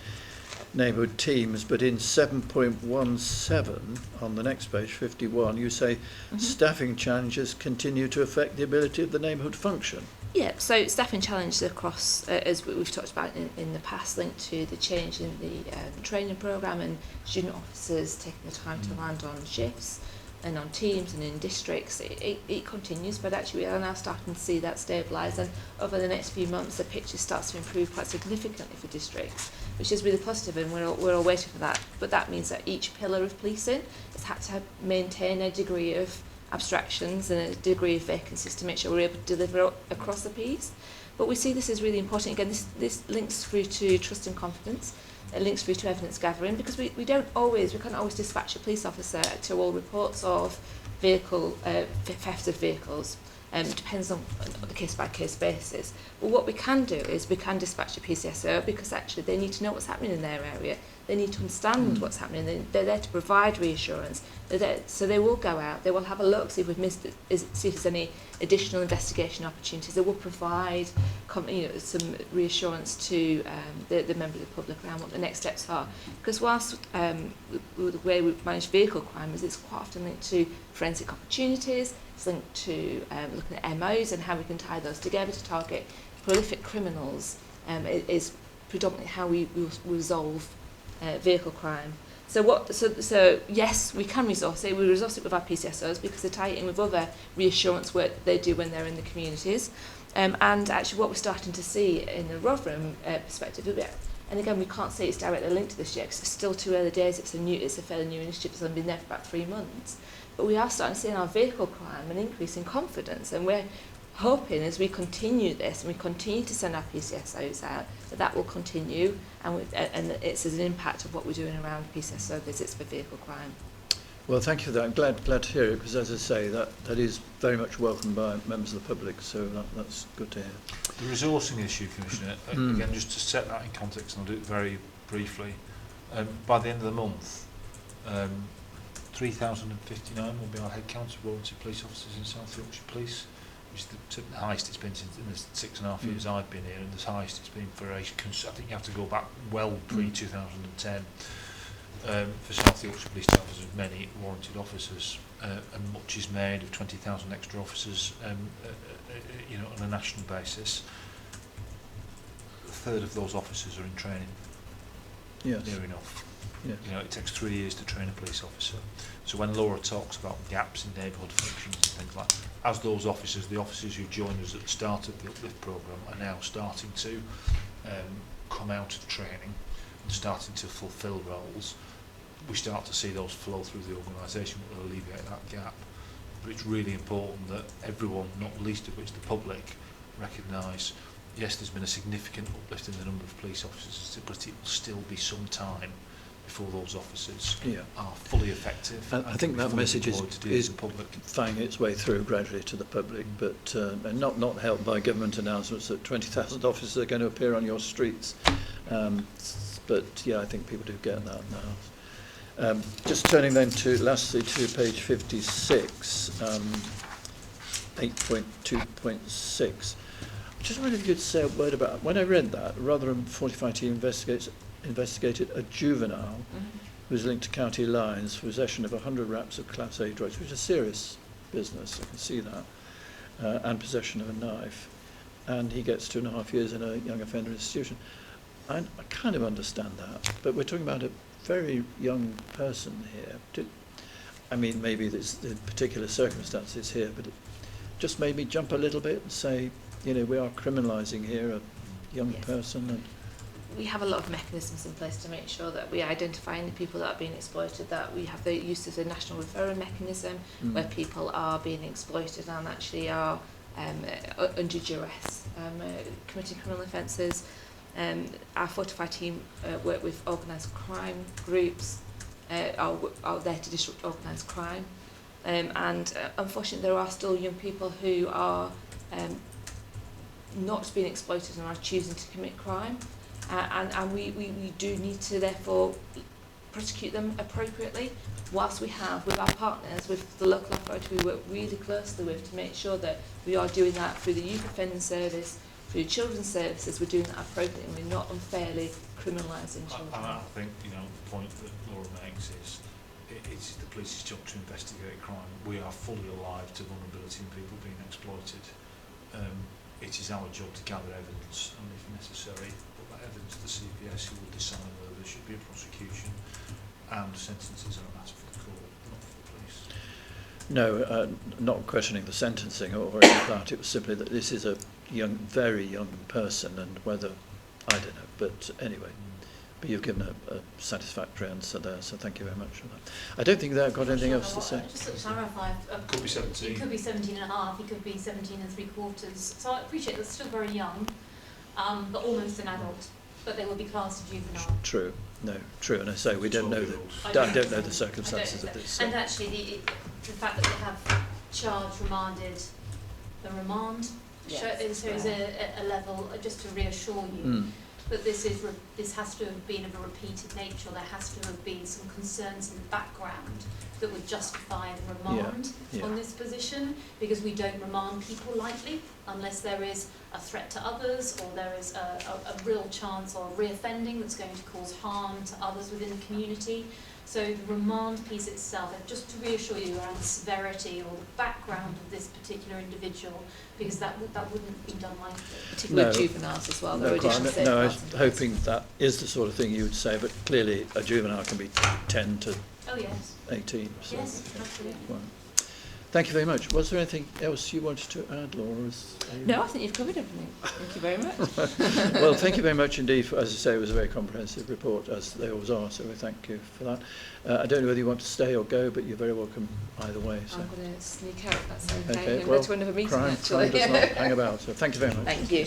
neighbourhood teams, but in 7.17 on the next page, 51, you say staffing challenges continue to affect the ability of the neighbourhood function. Yeah, so staffing challenges across, as we've talked about in the past, linked to the change in the training programme and student officers taking the time to land on shifts and on teams and in districts. It continues, but actually we are now starting to see that stabilise, and over the next few months the picture starts to improve quite significantly for districts, which is really positive, and we're all waiting for that. But that means that each pillar of policing has had to maintain a degree of abstractions and a degree of vacancies to make sure we're able to deliver across the piece. But we see this as really important. Again, this links through to trust and confidence. It links through to evidence gathering, because we can't always dispatch a police officer to all reports of vehicle theft of vehicles. It depends on the case-by-case basis. But what we can do is we can dispatch a PCSO, because actually they need to know what's happening in their area. They need to understand what's happening. They're there to provide reassurance. So they will go out. They will have a look, see if we've missed it, see if there's any additional investigation opportunities. They will provide some reassurance to the member of the public around what the next steps are. Because whilst the way we manage vehicle crime is it's quite often linked to forensic opportunities, it's linked to looking at MOs and how we can tie those together to target prolific criminals, is predominantly how we resolve vehicle crime. So yes, we can resource it. We resource it with our PCSOs because they tie it in with other reassurance work that they do when they're in the communities. And actually what we're starting to see in the Rotherham perspective, and again we can't say it's directly linked to this yet because it's still too early days, it's a fairly new initiative, it's only been there for about 3 months. But we are starting to see in our vehicle crime an increase in confidence, and we're hoping as we continue this and we continue to send our PCSOs out that will continue, and it's as an impact of what we're doing around PCSO visits for vehicle crime. Well, thank you for that. I'm glad to hear it, because as I say, that is very much welcomed by members of the public, so that's good to hear. The resourcing issue, Commissioner, again, just to set that in context, and I'll do it very briefly. By the end of the month, 3,059 will be our head count of volunteer police officers in South Yorkshire Police, which is the highest it's been in the 6.5 years I've been here, and the highest it's been for I think you have to go back well pre-2010 for South Yorkshire Police to have as many warranted officers, and much is made of 20,000 extra officers, you know, on a national basis. A third of those officers are in training. Yes. Near enough. Yes. You know, it takes 3 years to train a police officer. So when Laura talks about gaps in neighbourhood functions and things like that, as those officers, the officers who joined us at the start of the Uplift programme are now starting to come out of training and starting to fulfil roles, we start to see those flow through the organisation, which will alleviate that gap. But it's really important that everyone, not least of which the public, recognise, yes, there's been a significant uplift in the number of police officers, but it will still be some time before those officers are fully effective. And I think that message is public. finding its way through gradually to the public, but and not helped by government announcements that 20,000 officers are going to appear on your streets. But yeah, I think people do get that now. Just turning then lastly to page 56, 8.2.6. Just wondering if you could say a word about, when I read that, Rotherham 45 team investigated a juvenile who was linked to county lines for possession of 100 wraps of Class A drugs, which is a serious business, I can see that, and possession of a knife. And he gets 2.5 years in a young offender institution. I kind of understand that, but we're talking about a very young person here. I mean, maybe there's the particular circumstances here, but it just made me jump a little bit and say, you know, we are criminalising here a young person. And we have a lot of mechanisms in place to make sure that we are identifying the people that are being exploited, that we have the use of the national referral mechanism where people are being exploited and actually are under duress, committing criminal offences. Our Fortify team work with organised crime groups, are there to disrupt organised crime, and unfortunately there are still young people who are not being exploited and are choosing to commit crime, and we do need to therefore prosecute them appropriately, whilst we have with our partners, with the local authority we work really closely with to make sure that we are doing that through the youth offending service, through children's services, we're doing that appropriately and we're not unfairly criminalising children. I think, you know, the point that Laura makes is it's the police's job to investigate crime. We are fully alive to vulnerability and people being exploited. It is our job to gather evidence and, if necessary, put that evidence to the CPS, who will decide whether there should be a prosecution, and sentences are a matter for the court, not for the police. no, not questioning the sentencing or anything like that. It was simply that this is a young, very young person, and whether, I don't know, but anyway. But you've given a satisfactory answer there, so thank you very much for that. I don't think they've got anything else to say. Just to clarify, Could be 17. It could be 17 and a half, it could be 17 3/4. So I appreciate that's still very young, but almost an adult. But they will be classed as juvenile. True, no, true, and I say we don't know I don't know the circumstances of this. So. And actually, the fact that they have charged, remanded, and remand, so is a level just to reassure you. But this has to have been of a repeated nature. There has to have been some concerns in the background that would justify the remand on this position, because we don't remand people lightly unless there is a threat to others, or there is a real chance or reoffending that's going to cause harm to others within the community. So the remand piece itself, just to reassure you around the severity or the background of this particular individual, because that wouldn't be done lightly. Particularly juveniles as well. There are additional safeguards. No, I was hoping that is the sort of thing you would say, but clearly a juvenile can be 10 to 18. So. Yes, absolutely. Well, thank you very much. Was there anything else you wanted to add, Laura? No, I think you've covered everything. Thank you very much. Well, thank you very much indeed. As I say, it was a very comprehensive report, as they always are, so we thank you for that. I don't know whether you want to stay or go, but you're very welcome either way. So. I'm going to sneak out, that's okay. Okay, I'm well, going to another meeting, crime actually. does not hang about, so thank you very much. Thank you.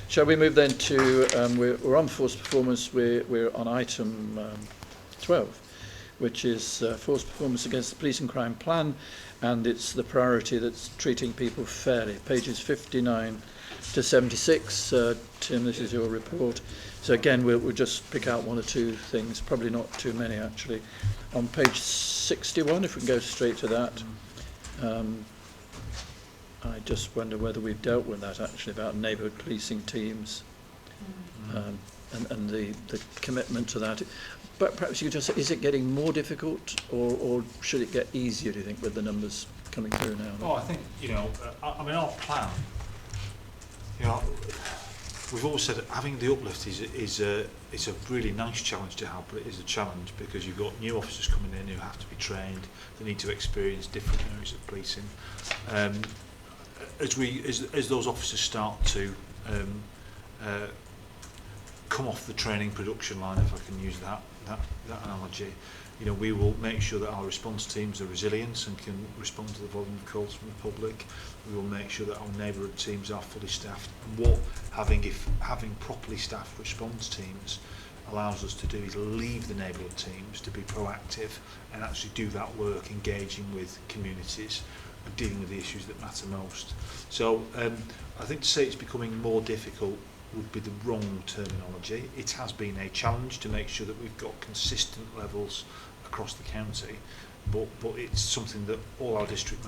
Shall we move then to, we're on forced performance, we're on item 12. which is force performance against the police and crime plan, and it's the priority that's treating people fairly. Pages 59 to 76. Tim, this is your report. So again, we'll just pick out one or two things, probably not too many actually. On page 61, if we can go straight to that, I just wonder whether we've dealt with that actually, about neighbourhood policing teams and the commitment to that. But perhaps you could just say, is it getting more difficult or should it get easier, do you think, with the numbers coming through now? Oh, I think, I mean, our plan, we've always said that having the uplift is a really nice challenge to have, but it is a challenge because you've got new officers coming in who have to be trained, they need to experience different areas of policing. As those officers start to come off the training production line, if I can use that analogy, we will make sure that our response teams are resilient and can respond to the volume of calls from the public. We will make sure that our neighbourhood teams are fully staffed. And having properly staffed response teams allows us to do is leave the neighbourhood teams to be proactive and actually do that work, engaging with communities and dealing with the issues that matter most. So I think to say it's becoming more difficult would be the wrong terminology. It has been a challenge to make sure that we've got consistent levels across the county, but it's something that all our district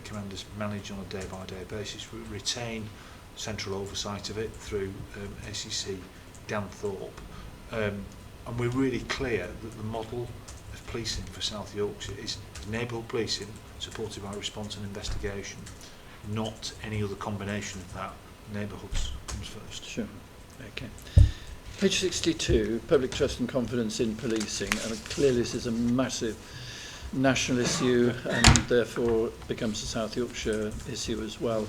commanders manage on a day-by-day basis. We retain central oversight of it through ACC Dan Thorpe, and we're really clear that the model of policing for South Yorkshire is neighbourhood policing supported by response and investigation, not any other combination of that. Neighbourhoods comes first. Sure. Okay. Page 62, public trust and confidence in policing. And clearly this is a massive national issue and therefore becomes a South Yorkshire issue as well.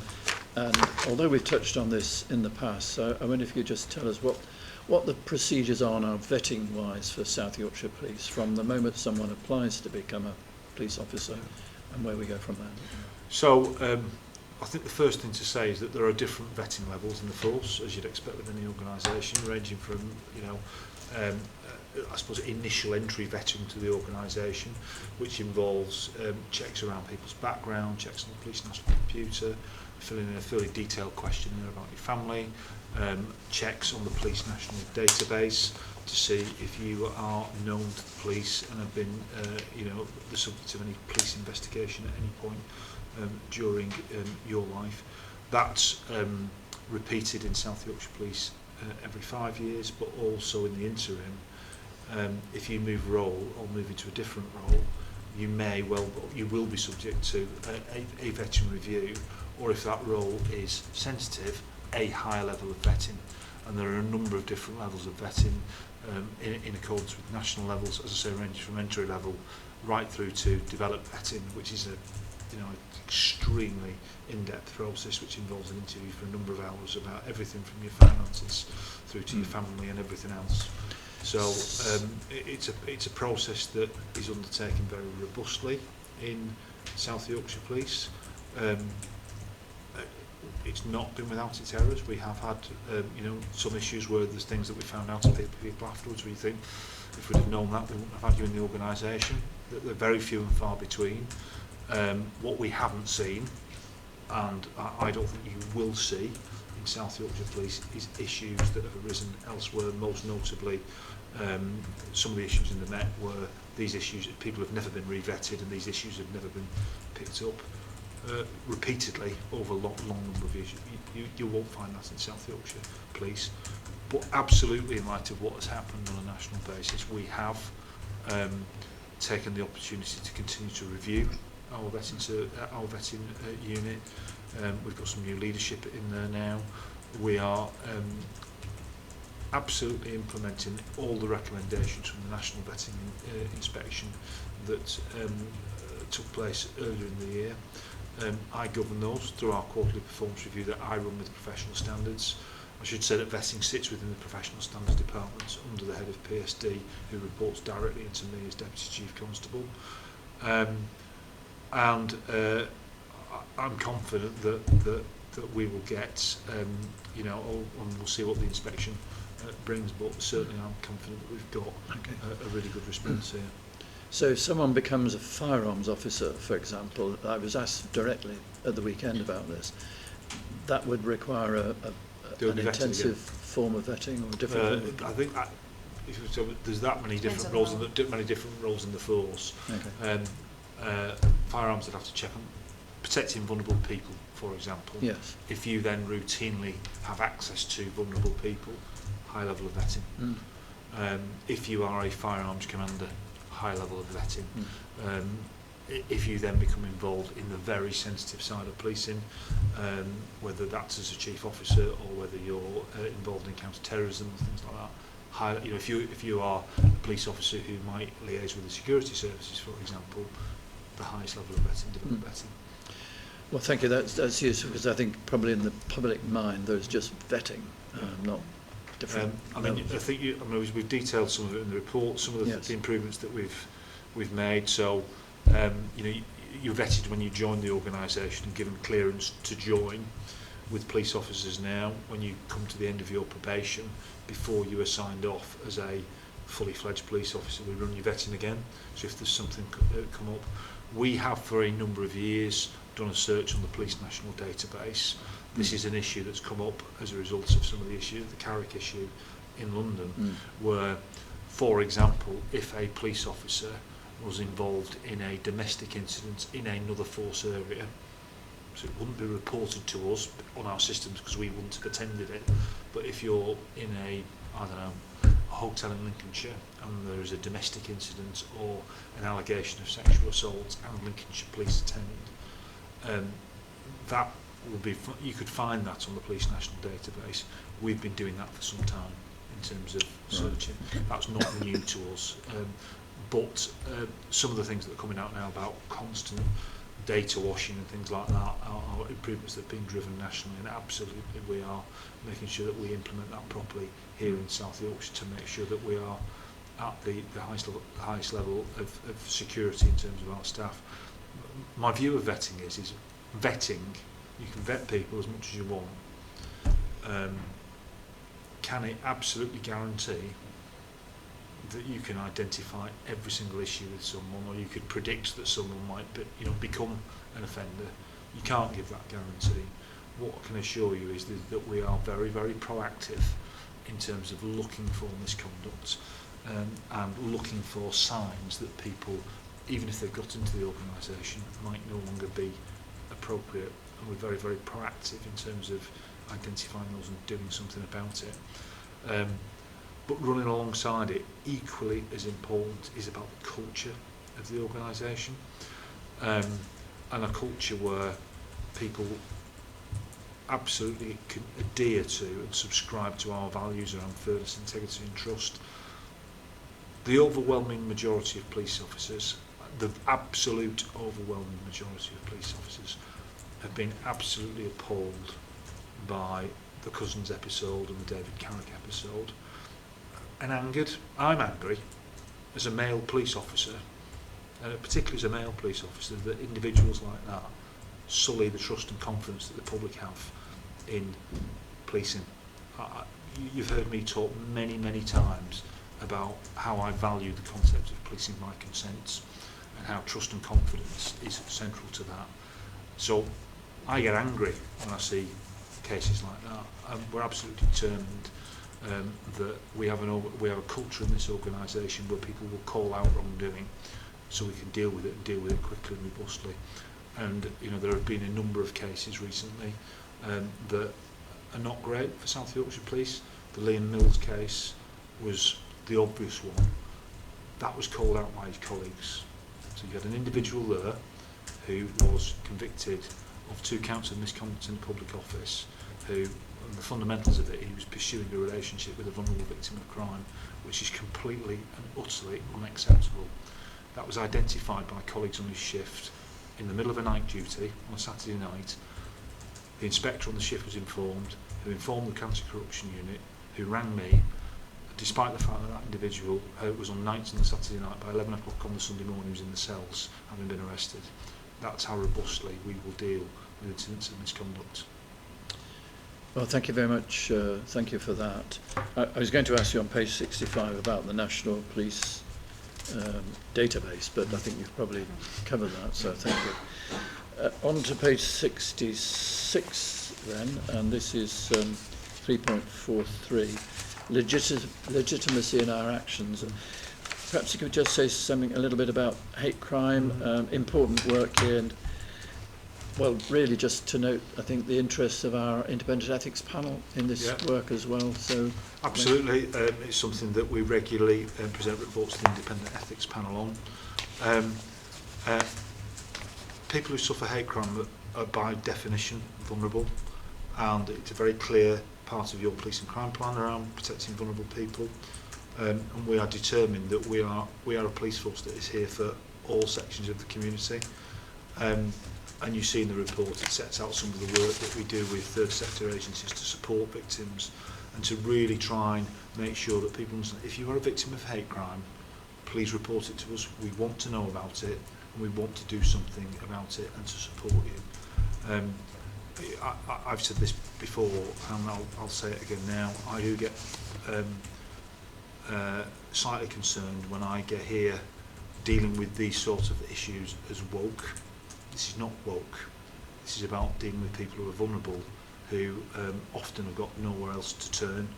And although we've touched on this in the past, so I wonder if you could just tell us what the procedures are now vetting-wise for South Yorkshire Police from the moment someone applies to become a police officer and where we go from there. So, I think the first thing to say is that there are different vetting levels in the force, as you'd expect with any organisation, ranging from, I suppose, initial entry vetting to the organisation, which involves checks around people's background, checks on the police national computer, filling in a fairly detailed questionnaire about your family, checks on the police national database to see if you are known to the police and have been, the subject of any police investigation at any point during your life. That's repeated in South Yorkshire Police every 5 years, but also in the interim, if you move role or move into a different role, you will be subject to a vetting review, or if that role is sensitive, a higher level of vetting. And there are a number of different levels of vetting in accordance with national levels, as I say, ranging from entry level right through to developed vetting, which is an extremely in-depth process which involves an interview for a number of hours about everything from your finances through to your family and everything else. So it's a process that is undertaken very robustly in South Yorkshire Police. It's not been without its errors. We have had some issues where there's things that we found out of people afterwards where you think, if we'd have known that, we wouldn't have had you in the organisation. They're very few and far between. What we haven't seen, and I don't think you will see in South Yorkshire Police, is issues that have arisen elsewhere, most notably some of the issues in the Met where these issues, people have never been re-vetted and these issues have never been picked up repeatedly over a long number of years. You won't find that in South Yorkshire Police, but absolutely in light of what has happened on a national basis, we have taken the opportunity to continue to review our vetting unit. We've got some new leadership in there now. We are absolutely implementing all the recommendations from the National Vetting Inspection that took place earlier in the year. I govern those through our quarterly performance review that I run with professional standards. I should say that vetting sits within the professional standards department under the head of PSD, who reports directly into me as Deputy Chief Constable. And I'm confident that we will get, and we'll see what the inspection brings, but certainly I'm confident that we've got a really good response here. So if someone becomes a firearms officer, for example, I was asked directly at the weekend about this, that would require an intensive form of vetting or different form of... I think there's that many different roles in the force. Okay. Firearms that have to check on protecting vulnerable people, for example. Yes. If you then routinely have access to vulnerable people, high level of vetting. Mm. If you are a firearms commander, high level of vetting. Mm. If you then become involved in the very sensitive side of policing, whether that's as a chief officer or whether you're involved in counter-terrorism and things like that, if you are a police officer who might liaise with the security services, for example, the highest level of vetting, development vetting. Well, thank you. That's useful because I think probably in the public mind there's just vetting, not different. I think we've detailed some of it in the report, some of the improvements that we've made. So, you're vetted when you join the organisation and given clearance to join. With police officers now, when you come to the end of your probation, before you are signed off as a fully fledged police officer, we run your vetting again. So if there's something come up, we have for a number of years done a search on the Police National Database. This is an issue that's come up as a result of some of the issues, the Carrick issue in London, where, for example, if a police officer was involved in a domestic incident in another force area, so it wouldn't be reported to us on our systems because we wouldn't have attended it. But if you're in a hotel in Lincolnshire and there is a domestic incident or an allegation of sexual assault and Lincolnshire police attend, that will be, you could find that on the Police National Database. We've been doing that for some time in terms of searching. That's not new to us. But some of the things that are coming out now about constant data washing and things like that are improvements that are being driven nationally, and absolutely we are making sure that we implement that properly here in South Yorkshire to make sure that we are at the highest level of security in terms of our staff. My view of vetting is vetting, you can vet people as much as you want. Can it absolutely guarantee that you can identify every single issue with someone, or you could predict that someone might become an offender? You can't give that guarantee. What I can assure you is that we are very, very proactive in terms of looking for misconduct and looking for signs that people, even if they've got into the organisation, might no longer be appropriate. And we're very, very proactive in terms of identifying those and doing something about it. But running alongside it, equally as important, is about the culture of the organisation, and a culture where people absolutely can adhere to and subscribe to our values around fairness, integrity and trust. The overwhelming majority of police officers, the absolute overwhelming majority of police officers, have been absolutely appalled by the Cousins episode and the David Carrick episode. And angered. I'm angry as a male police officer, particularly as a male police officer, that individuals like that sully the trust and confidence that the public have in policing. You've heard me talk many, many times about how I value the concept of policing by consent and how trust and confidence is central to that. So I get angry when I see cases like that, and we're absolutely determined that we have a culture in this organisation where people will call out wrongdoing, so we can deal with it quickly and robustly. And there have been a number of cases recently that are not great for South Yorkshire Police. The Liam Mills case was the obvious one. That was called out by his colleagues. So you had an individual there who was convicted of 2 counts of misconduct in public office, who, and the fundamentals of it, he was pursuing a relationship with a vulnerable victim of crime, which is completely and utterly unacceptable. That was identified by colleagues on his shift in the middle of a night duty on a Saturday night. The inspector on the shift was informed, who informed the counter-corruption unit, who rang me, despite the fact that that individual was on nights on the Saturday night. By 11 o'clock on the Sunday morning he was in the cells, having been arrested. That's how robustly we will deal with incidents of misconduct. Well, thank you very much. Thank you for that. I was going to ask you on page 65 about the National Police database, but I think you've probably covered that, so thank you. On to page 66 then, and this is 3.43, legitimacy in our actions. Perhaps you could just say something a little bit about hate crime, important work here, and well, really just to note, I think, the interests of our independent ethics panel in this work as well. So absolutely, it's something that we regularly present reports to the independent ethics panel on. People who suffer hate crime are by definition vulnerable, and it's a very clear part of your police and crime plan around protecting vulnerable people. And we are determined that we are a police force that is here for all sections of the community. And you see in the report it sets out some of the work that we do with third sector agencies to support victims and to really try and make sure that people understand, if you are a victim of hate crime, please report it to us. We want to know about it and we want to do something about it and to support you. I've said this before and I'll say it again now. I do get slightly concerned when I get here dealing with these sorts of issues as woke. This is not woke. This is about dealing with people who are vulnerable, who often have got nowhere else to turn,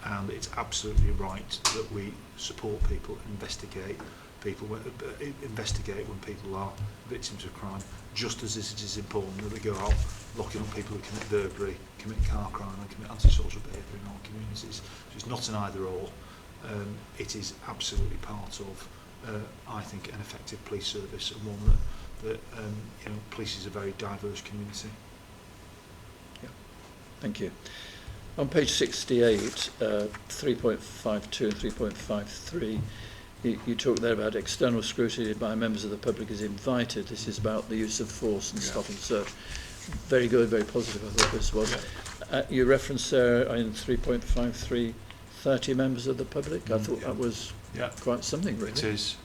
and it's absolutely right that we support people, investigate when people are victims of crime, just as it is important that we go out locking up people who commit burglary, commit car crime and commit antisocial behaviour in our communities. So it's not an either or. It is absolutely part of, I think, an effective police service, and one that police is a very diverse community. Yeah, thank you. On page 68, 3.52 and 3.53, you talk there about external scrutiny by members of the public is invited. This is about the use of force and stop and search. Very good, very positive, I thought this was. You reference there in 3.53, 30 members of the public. I thought that was quite something, really. It is.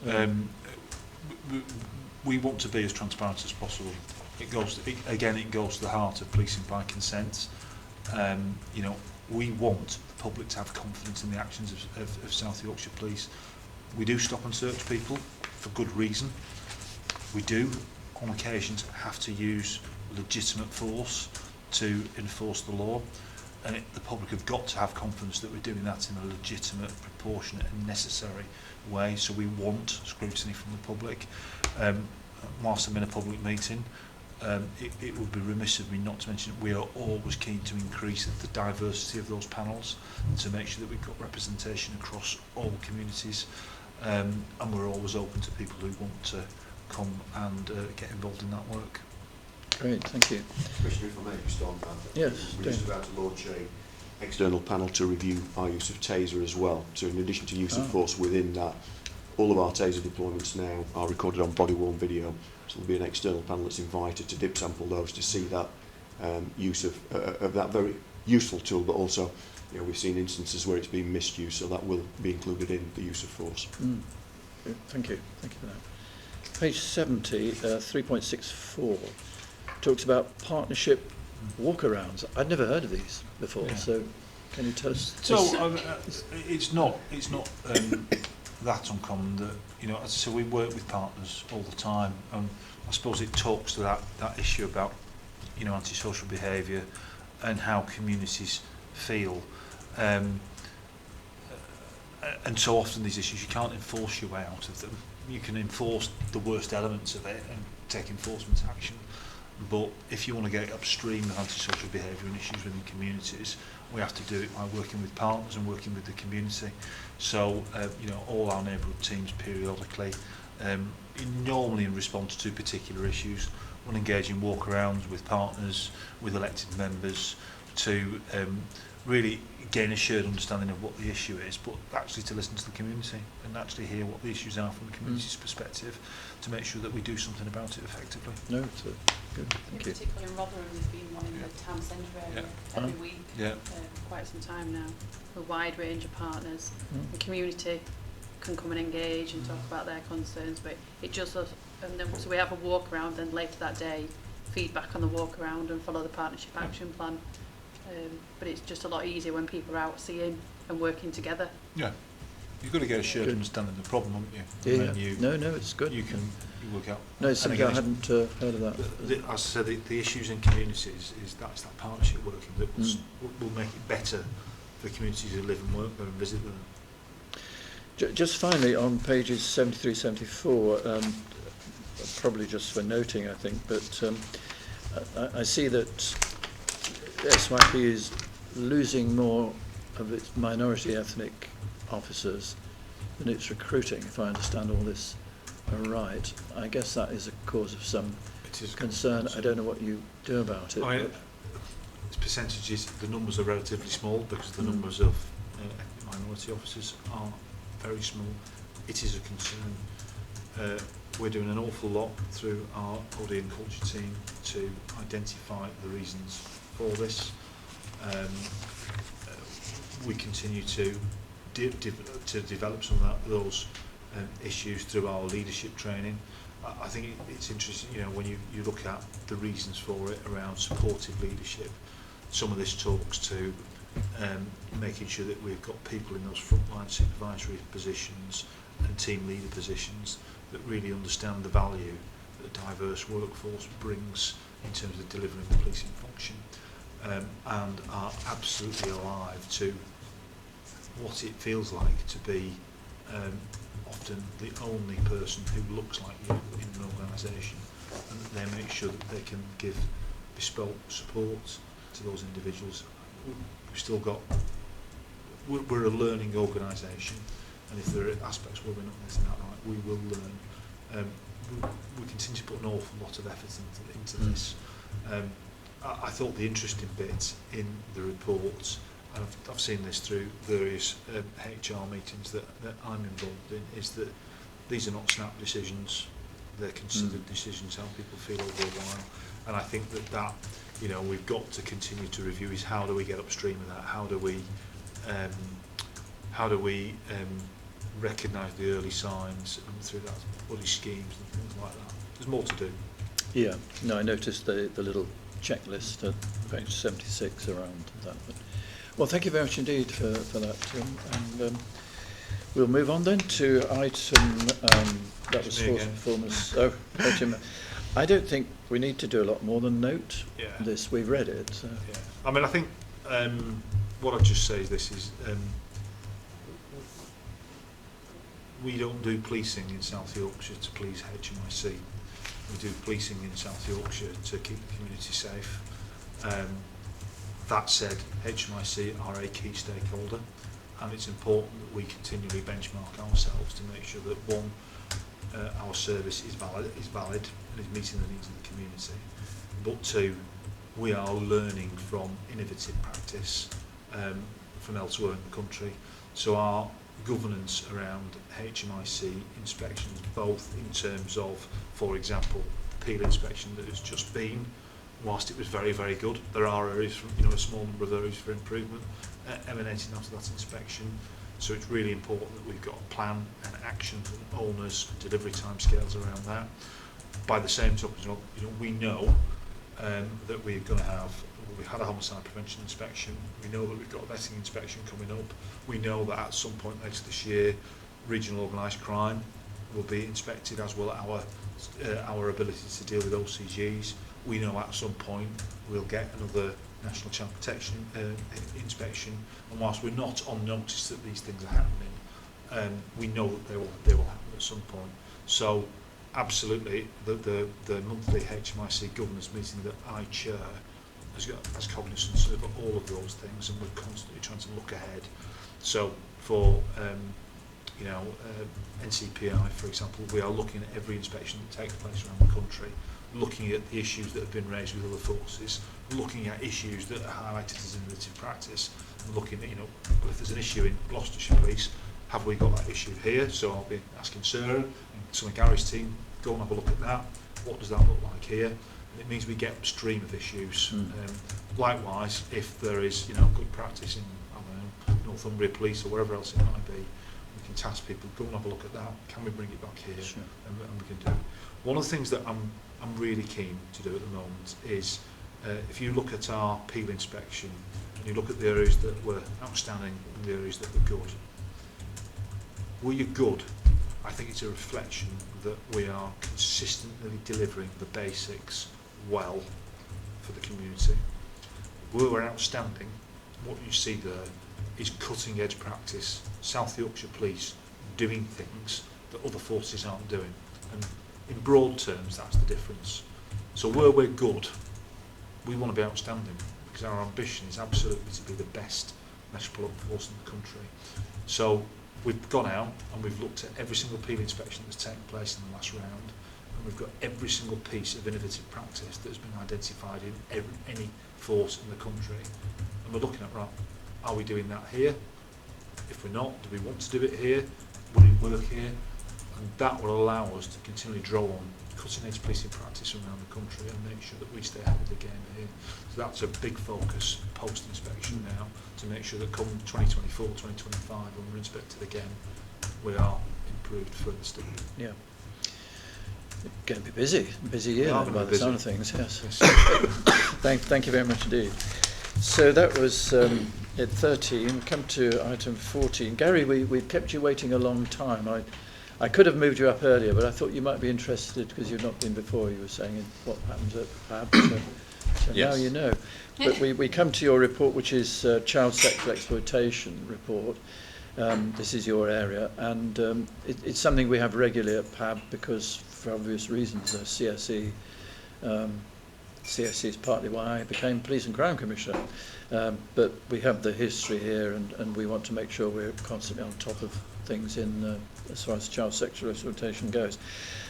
We want to be as transparent as possible. It goes to the heart of policing by consent. We want the public to have confidence in the actions of South Yorkshire Police. We do stop and search people for good reason. We do, on occasions, have to use legitimate force to enforce the law. And the public have got to have confidence that we're doing that in a legitimate, proportionate and necessary way. So we want scrutiny from the public. Whilst I'm in a public meeting, it would be remiss of me not to mention that we are always keen to increase the diversity of those panels and to make sure that we've got representation across all communities. And we're always open to people who want to come and get involved in that work. Great, thank you. Commissioner, if I may just on that. Yes, we're just about to launch a external panel to review our use of taser as well. So in addition to use of force within that, all of our taser deployments now are recorded on body-worn video. So there'll be an external panel that's invited to dip sample those to see that use of that very useful tool, but also we've seen instances where it's been misused, so that will be included in the use of force. Good. Thank you for that. Page 70, 3.64, talks about partnership walkarounds. I'd never heard of these before, so can you tell us? So it's not that uncommon that, as I say, we work with partners all the time, and I suppose it talks to that issue about antisocial behaviour and how communities feel, and so often these issues you can't enforce your way out of them. You can enforce the worst elements of it and take enforcement action, but if you want to get upstream of antisocial behaviour and issues within communities, we have to do it by working with partners and working with the community. So, all our neighbourhood teams periodically, normally in response to particular issues, will engage in walkarounds with partners, with elected members, to really gain a shared understanding of what the issue is, but actually to listen to the community and actually hear what the issues are from the community's perspective, to make sure that we do something about it effectively. No, it's good. Thank you. Particularly in Rotherham, there's been one in the town centre area every week for quite some time now. A wide range of partners. The community can come and engage and talk about their concerns, but it just so we have a walk around, then later that day feedback on the walk around and follow the partnership action plan. But it's just a lot easier when people are out seeing and working together. Yeah. You've got to get a shared Good. understanding of the problem, haven't you? Yeah, And then you, no, it's good. you can you work out. No, and simply again, I hadn't heard of that. as I said, the issues in communities is that's that partnership working that will make it better for communities who live and work there and visit them. Just finally, on pages 73, 74, probably just for noting, I think, but I see that SYP is losing more of its minority ethnic officers than it's recruiting, if I understand all this right. I guess that is a cause of some concern. I don't know what you do about it. I mean, its percentages, the numbers are relatively small because the numbers of minority officers are very small. It is a concern. We're doing an awful lot through our OD and culture team to identify the reasons for this. We continue to develop some of those issues through our leadership training. I think it's interesting, you know, when you look at the reasons for it around supportive leadership. Some of this talks to making sure that we've got people in those frontline supervisory positions and team leader positions that really understand the value that a diverse workforce brings in terms of delivering the policing function, and are absolutely alive to what it feels like to be often the only person who looks like you in an organisation, and that they make sure that they can give bespoke support to those individuals. We've still got, we're a learning organisation, and if there are aspects where we're not getting that right, we will learn. We continue to put an awful lot of effort into this. I thought the interesting bit in the report, and I've seen this through various HR meetings that I'm involved in, is that these are not snap decisions, they're considered decisions, how people feel over a while. And I think that you know, we've got to continue to review is how do we get upstream of that, how do we recognise the early signs through that body schemes and things like that. There's more to do. Yeah, no, I noticed the little checklist at page 76 around that. But, well, thank you very much indeed for that, Tim. And we'll move on then to item that was force performance. Oh, HM. I don't think we need to do a lot more than note this. We've read it. So. Yeah. I mean, I think what I'd just say is this is we don't do policing in South Yorkshire to please HMIC. We do policing in South Yorkshire to keep the community safe. That said, HMIC are a key stakeholder, and it's important that we continually benchmark ourselves to make sure that one, our service is valid and is meeting the needs of the community. But two, we are learning from innovative practice from elsewhere in the country. So our governance around HMIC inspections, both in terms of, for example, the peel inspection that has just been, whilst it was very, very good, there are areas, from, you know, a small number of areas for improvement emanating out of that inspection. So it's really important that we've got a plan and action from owners, delivery timescales around that. By the same token, you know, we know that we're going to have, we've had a homicide prevention inspection, we know that we've got a vetting inspection coming up, we know that at some point later this year, regional organised crime will be inspected, as will our ability to deal with OCGs. We know at some point we'll get another National Child Protection inspection, and whilst we're not on notice that these things are happening, we know that they will happen at some point. So absolutely, the monthly HMIC governance meeting that I chair has cognizance of all of those things, and we're constantly trying to look ahead. So for you know, NCPI, for example, we are looking at every inspection that takes place around the country, looking at the issues that have been raised with other forces, looking at issues that are highlighted as innovative practice, and looking at, you know, if there's an issue in Gloucestershire Police, have we got that issue here? So I'll be asking Sarah and some of Gary's team, go and have a look at that. What does that look like here? And it means we get upstream of issues. Likewise, if there is, you know, good practice in, I don't know, Northumbria Police or wherever else it might be, we can task people, go and have a look at that. Can we bring it back here? Sure. And we can do it. One of the things that I'm really keen to do at the moment is, if you look at our peel inspection and you look at the areas that were outstanding and the areas that were good, were you good? I think it's a reflection that we are consistently delivering the basics well for the community. Were we outstanding? What you see there is cutting edge practice. South Yorkshire Police doing things that other forces aren't doing. And in broad terms, that's the difference. So where we're good, we want to be outstanding, because our ambition is absolutely to be the best metropolitan force in the country. So we've gone out and we've looked at every single PV inspection that's taken place in the last round, and we've got every single piece of innovative practice that's been identified in any force in the country. And we're looking at, right, are we doing that here? If we're not, do we want to do it here? Will it work here? And that will allow us to continually draw on cutting edge policing practice around the country and make sure that we stay ahead of the game here. So that's a big focus post inspection now, to make sure that come 2024, 2025, when we're inspected again, we are improved further still. Yeah. Going to be busy year Yeah, then, by the sound of things, yes. Yes. Thank you very much indeed. So that was at 13. Come to item 14. Gary, we've kept you waiting a long time. I could have moved you up earlier, but I thought you might be interested, because you've not been before, you were saying, in what happens at PAB. So Yes. now you know. But we come to your report, which is child sexual exploitation report. This is your area, and it's something we have regularly at PAB, because for obvious reasons, CSE is partly why I became Police and Crime Commissioner. But we have the history here, and we want to make sure we're constantly on top of things in as far as child sexual exploitation goes.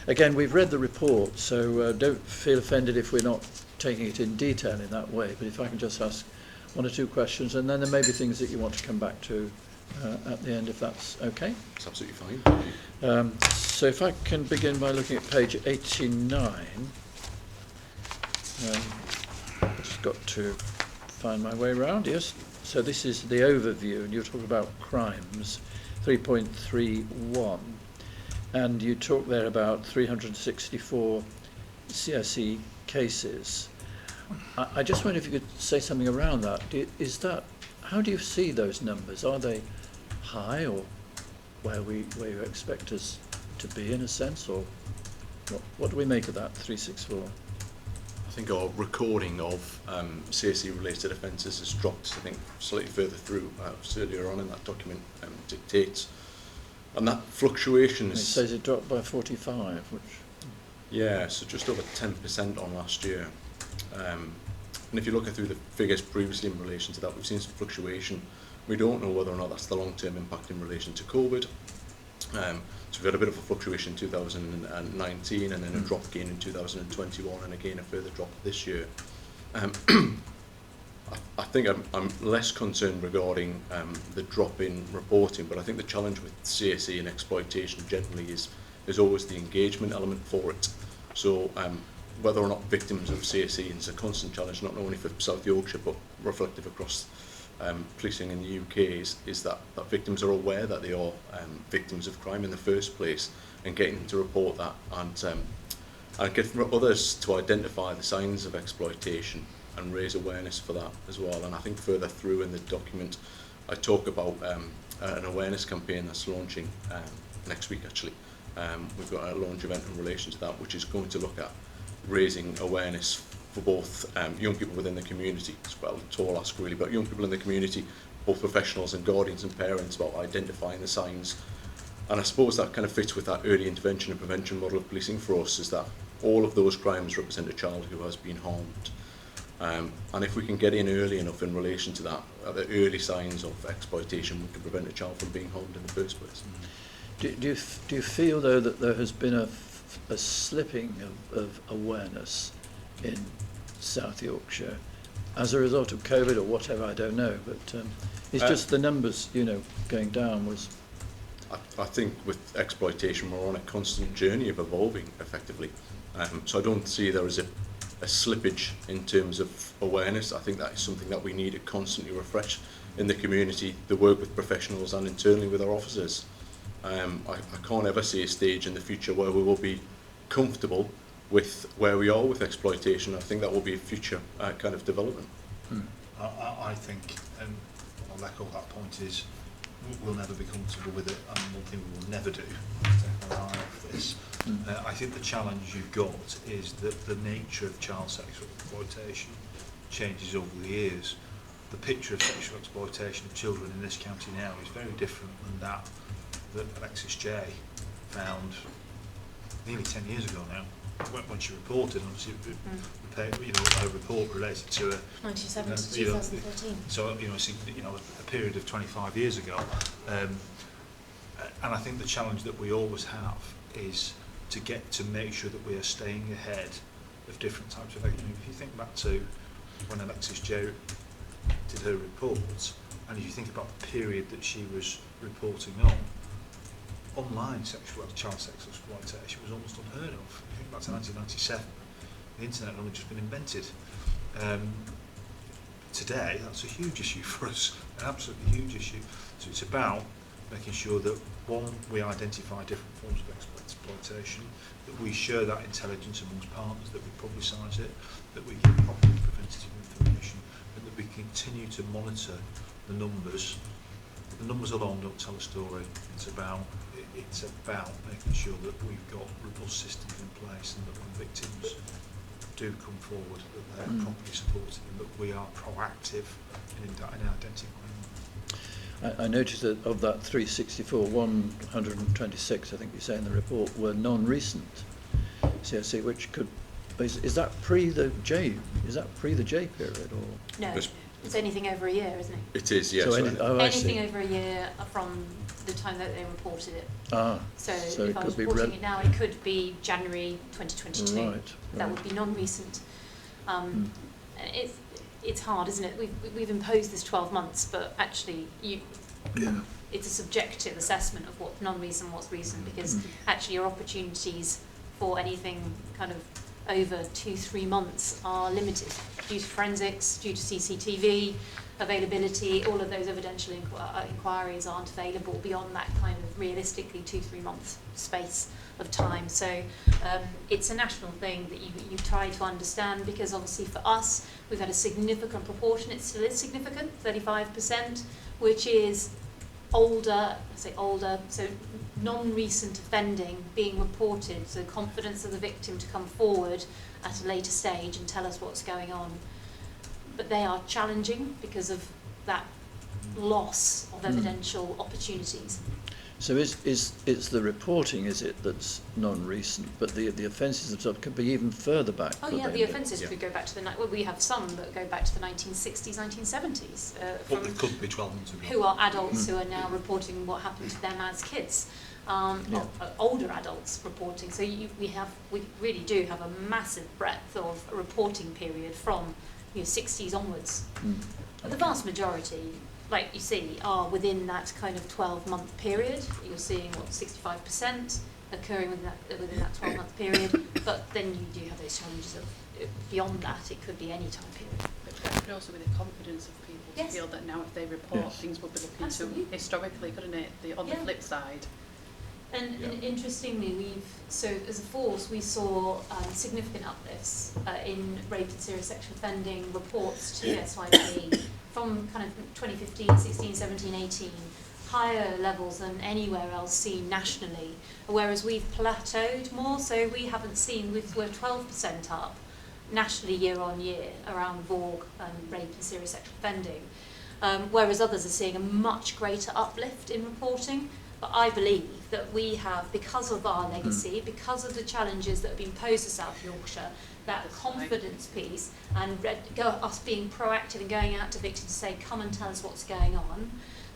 Again, we've read the report, so don't feel offended if we're not taking it in detail in that way. But if I can just ask one or two questions, and then there may be things that you want to come back to at the end, if that's okay. It's absolutely fine. So if I can begin by looking at page 89. I've just got to find my way around, yes. So this is the overview, and you're talking about crimes, 3.31. And you talk there about 364 CSE cases. I just wonder if you could say something around that. How do you see those numbers? Are they high, or where you expect us to be, in a sense, or what do we make of that 364? I think our recording of CSE-related offences has dropped, I think, slightly further through, earlier on in that document dictates. And that fluctuation is... It says it dropped by 45, which... Yeah, so just over 10% on last year. And if you're looking through the figures previously in relation to that, we've seen some fluctuation. We don't know whether or not that's the long-term impact in relation to COVID. So we've had a bit of a fluctuation in 2019, and then a drop again in 2021, and again a further drop this year. I think I'm less concerned regarding the drop in reporting, but I think the challenge with CSE and exploitation generally is always the engagement element for it. So whether or not victims of CSE is a constant challenge, not only for South Yorkshire but reflective across policing in the UK, is that victims are aware that they are victims of crime in the first place, and getting them to report that, and get others to identify the signs of exploitation and raise awareness for that as well. And I think further through in the document I talk about an awareness campaign that's launching next week actually. We've got a launch event in relation to that, which is going to look at raising awareness for both young people within the community, as well, a tall ask really, but young people in the community, both professionals and guardians and parents, about identifying the signs. And I suppose that kind of fits with that early intervention and prevention model of policing for us, is that all of those crimes represent a child who has been harmed. And if we can get in early enough in relation to that, the early signs of exploitation, we can prevent a child from being harmed in the first place. Do you feel, though, that there has been a slipping of awareness in South Yorkshire as a result of COVID or whatever? I don't know, but it's just the numbers, going down was... I think with exploitation we're on a constant journey of evolving effectively. So I don't see there as a slippage in terms of awareness. I think that is something that we need to constantly refresh in the community, the work with professionals and internally with our officers. I can't ever see a stage in the future where we will be comfortable with where we are with exploitation. I think that will be a future kind of development. I think, and I'll echo that point, is we'll never be comfortable with it, and one thing we will never do is take our eye off this. I think the challenge you've got is that the nature of child sexual exploitation changes over the years. The picture of sexual exploitation of children in this county now is very different than that Alexis J found nearly 10 years ago now, when she reported. Obviously, a report related to a 97 to 2014. So a period of 25 years ago, and I think the challenge that we always have is to make sure that we are staying ahead of different types of activity. If you think back to when Alexis J did her reports, and if you think about the period that she was reporting on, online child sexual exploitation was almost unheard of. I think back to 1997, the internet had only just been invented. Today, that's a huge issue for us, an absolutely huge issue. So it's about making sure that, one, we identify different forms of exploitation, that we share that intelligence amongst partners, that we publicise it, that we give proper preventative information, and that we continue to monitor the numbers. The numbers alone don't tell a story. It's about making sure that we've got robust systems in place, and that when victims do come forward, that they're properly supported, and that we are proactive in identifying them. I noticed that of that 364, 126, I think you say in the report, were non-recent CSE, which could, is that pre the J? Is that pre the J period, or? No, it's anything over a year, isn't it? It is, yes. So anything over a year from the time that they reported it. So if I was reporting it now, it could be January 2022. Right. That would be non-recent. It's hard, isn't it? We've imposed this 12 months, but actually it's a subjective assessment of what's non-recent, what's recent, because actually your opportunities for anything kind of over 2-3 months are limited due to forensics, due to CCTV availability. All of those evidential inquiries aren't available beyond that kind of realistically 2-3 month space of time. So it's a national thing that you try to understand, because obviously for us we've had a significant proportion, it still is significant, 35%, which is older, so non-recent offending being reported, so confidence of the victim to come forward at a later stage and tell us what's going on. But they are challenging because of that loss of evidential opportunities. So it's the reporting, is it, that's non-recent, but the offences themselves could be even further back? Oh yeah, the offences could go back to we have some that go back to the 1960s, 1970s. Well, it could be 12 months ago. Who are adults who are now reporting what happened to them as kids. Older adults reporting. So we really do have a massive breadth of a reporting period from 60s onwards. The vast majority, like you see, are within that kind of 12-month period. You're seeing 65% occurring within that 12-month period. But then you do have those challenges of beyond that. It could be any time period. But that could also be the confidence of people to feel that now if they report, things will be looked into historically, couldn't it? On the flip side. And interestingly, so as a force, we saw significant uplifts in rape and serious sexual offending reports to the SYP from kind of 2015, 16, 17, 18, higher levels than anywhere else seen nationally, whereas we've plateaued more, so we haven't seen, we're 12% up nationally year on year around VOG and rape and serious sexual offending, whereas others are seeing a much greater uplift in reporting. But I believe that we have, because of our legacy, because of the challenges that have been posed to South Yorkshire, that confidence piece and us being proactive and going out to victims to say, come and tell us what's going on,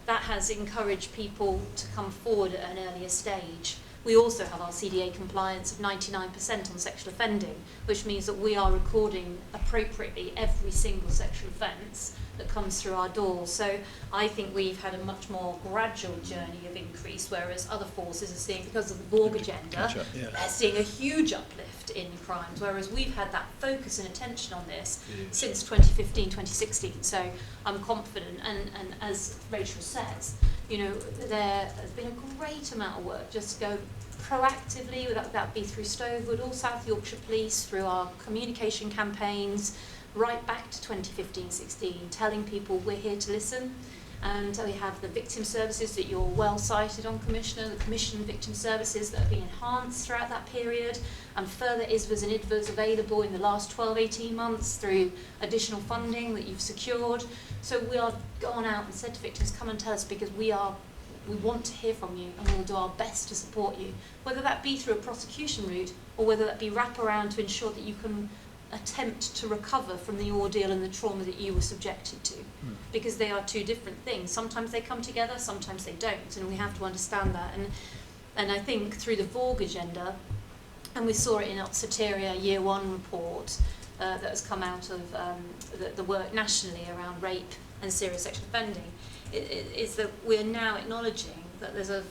that has encouraged people to come forward at an earlier stage. We also have our CDA compliance of 99% on sexual offending, which means that we are recording appropriately every single sexual offence that comes through our doors. So I think we've had a much more gradual journey of increase, whereas other forces are seeing, because of the Borg agenda, they're seeing a huge uplift in crimes, whereas we've had that focus and attention on this since 2015, 2016. So I'm confident, and as Rachel says, there has been a great amount of work just to go proactively, whether that be through Stovewood or South Yorkshire Police, through our communication campaigns, right back to 2015-16, telling people we're here to listen. And we have the victim services that you're well cited on, Commissioner, the Commission victim services that have been enhanced throughout that period, and further ISVAs and IDVAs available in the last 12-18 months through additional funding that you've secured. So we are gone out and said to victims, come and tell us, because we want to hear from you and we'll do our best to support you, whether that be through a prosecution route or whether that be wrap around to ensure that you can attempt to recover from the ordeal and the trauma that you were subjected to, because they are two different things. Sometimes they come together, sometimes they don't, and we have to understand that. And I think through the VORG agenda, and we saw it in Oxfordteria Year 1 report that has come out of the work nationally around rape and serious sexual offending, is that we're now acknowledging that there's a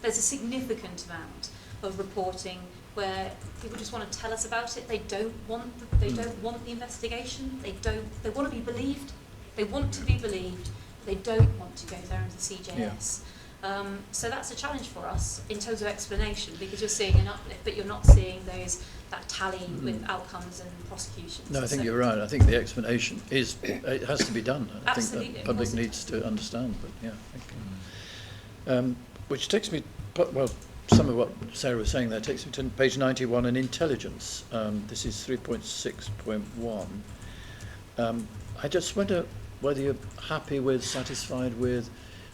there's a significant amount of reporting where people just want to tell us about it. They don't want the investigation. They want to be believed. They want to be believed. They don't want to go there into the CJS. Yeah. So that's a challenge for us in terms of explanation, because you're seeing an uplift, but you're not seeing that tally with outcomes and prosecutions. No, I think you're right. I think the explanation it has to be done. I Absolutely, think the public needs to understand. But yeah, thank you. Which takes me, well, some of what Sarah was saying there takes me to page 91 and intelligence. This is 3.6.1. I just wonder whether you're happy with, satisfied with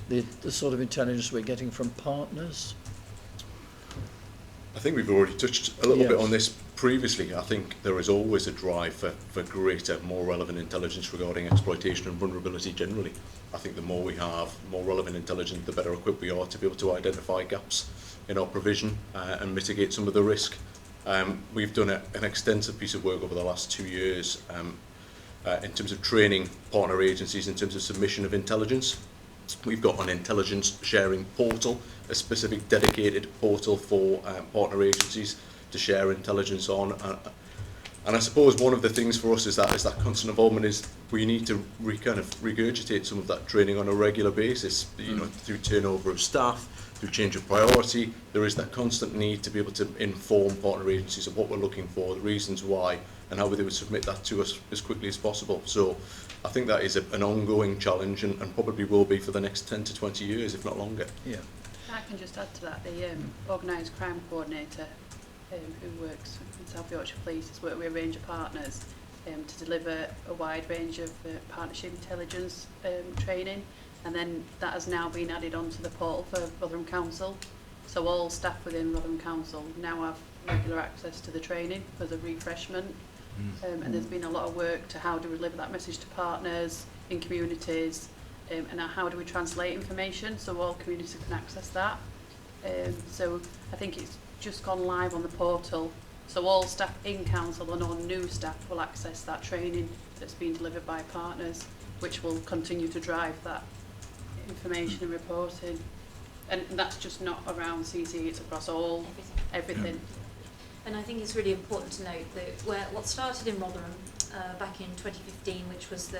the sort of intelligence we're getting from partners. I think we've already touched a little bit on this previously. I think there is always a drive for greater, more relevant intelligence regarding exploitation and vulnerability generally. I think the more we have, more relevant intelligence, the better equipped we are to be able to identify gaps in our provision and mitigate some of the risk. We've done an extensive piece of work over the last 2 years in terms of training partner agencies in terms of submission of intelligence. We've got an intelligence sharing portal, a specific dedicated portal for partner agencies to share intelligence on. And I suppose one of the things for us is that constant involvement is we need to kind of regurgitate some of that training on a regular basis, you know, through turnover of staff, through change of priority. There is that constant need to be able to inform partner agencies of what we're looking for, the reasons why, and how they would submit that to us as quickly as possible. So I think that is an ongoing challenge and probably will be for the next 10 to 20 years, if not longer. Yeah. I can just add to that, the organised crime coordinator who works in South Yorkshire Police has worked with a range of partners to deliver a wide range of partnership intelligence training, and then that has now been added onto the portal for Rotherham Council. So all staff within Rotherham Council now have regular access to the training as a refreshment. And there's been a lot of work to how do we deliver that message to partners in communities, and how do we translate information so all communities can access that. So I think it's just gone live on the portal, so all staff in council and all new staff will access that training that's been delivered by partners, which will continue to drive that information and reporting. And that's just not around CC, it's across everything. Yeah. And I think it's really important to note that what started in Rotherham back in 2015, which was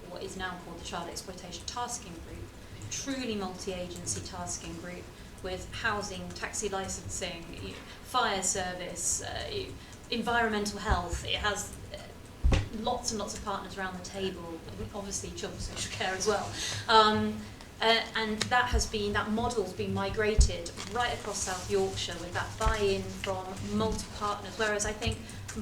what is now called the Child Exploitation Tasking Group, truly multi-agency tasking group with housing, taxi licensing, fire service, environmental health. It has lots and lots of partners around the table, obviously children's social care as well. And that model's been migrated right across South Yorkshire with that buy-in from multiple partners, whereas I think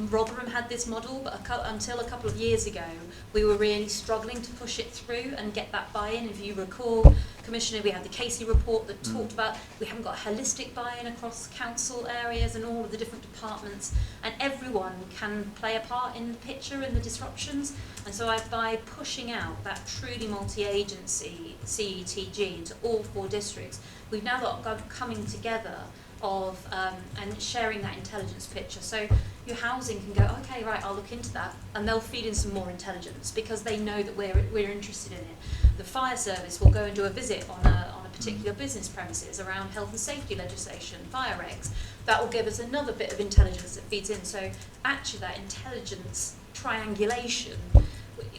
Rotherham had this model, but until a couple of years ago, we were really struggling to push it through and get that buy-in. If you recall, Commissioner, we had the Casey report that talked about we haven't got a holistic buy-in across council areas and all of the different departments, and everyone can play a part in the picture and the disruptions. And so by pushing out that truly multi-agency CETG into all 4 districts, we've now got coming together of and sharing that intelligence picture. So your housing can go, okay, right, I'll look into that, and they'll feed in some more intelligence because they know that we're interested in it. The fire service will go and do a visit on a particular business premises around health and safety legislation, fire regs. That will give us another bit of intelligence that feeds in. So actually that intelligence triangulation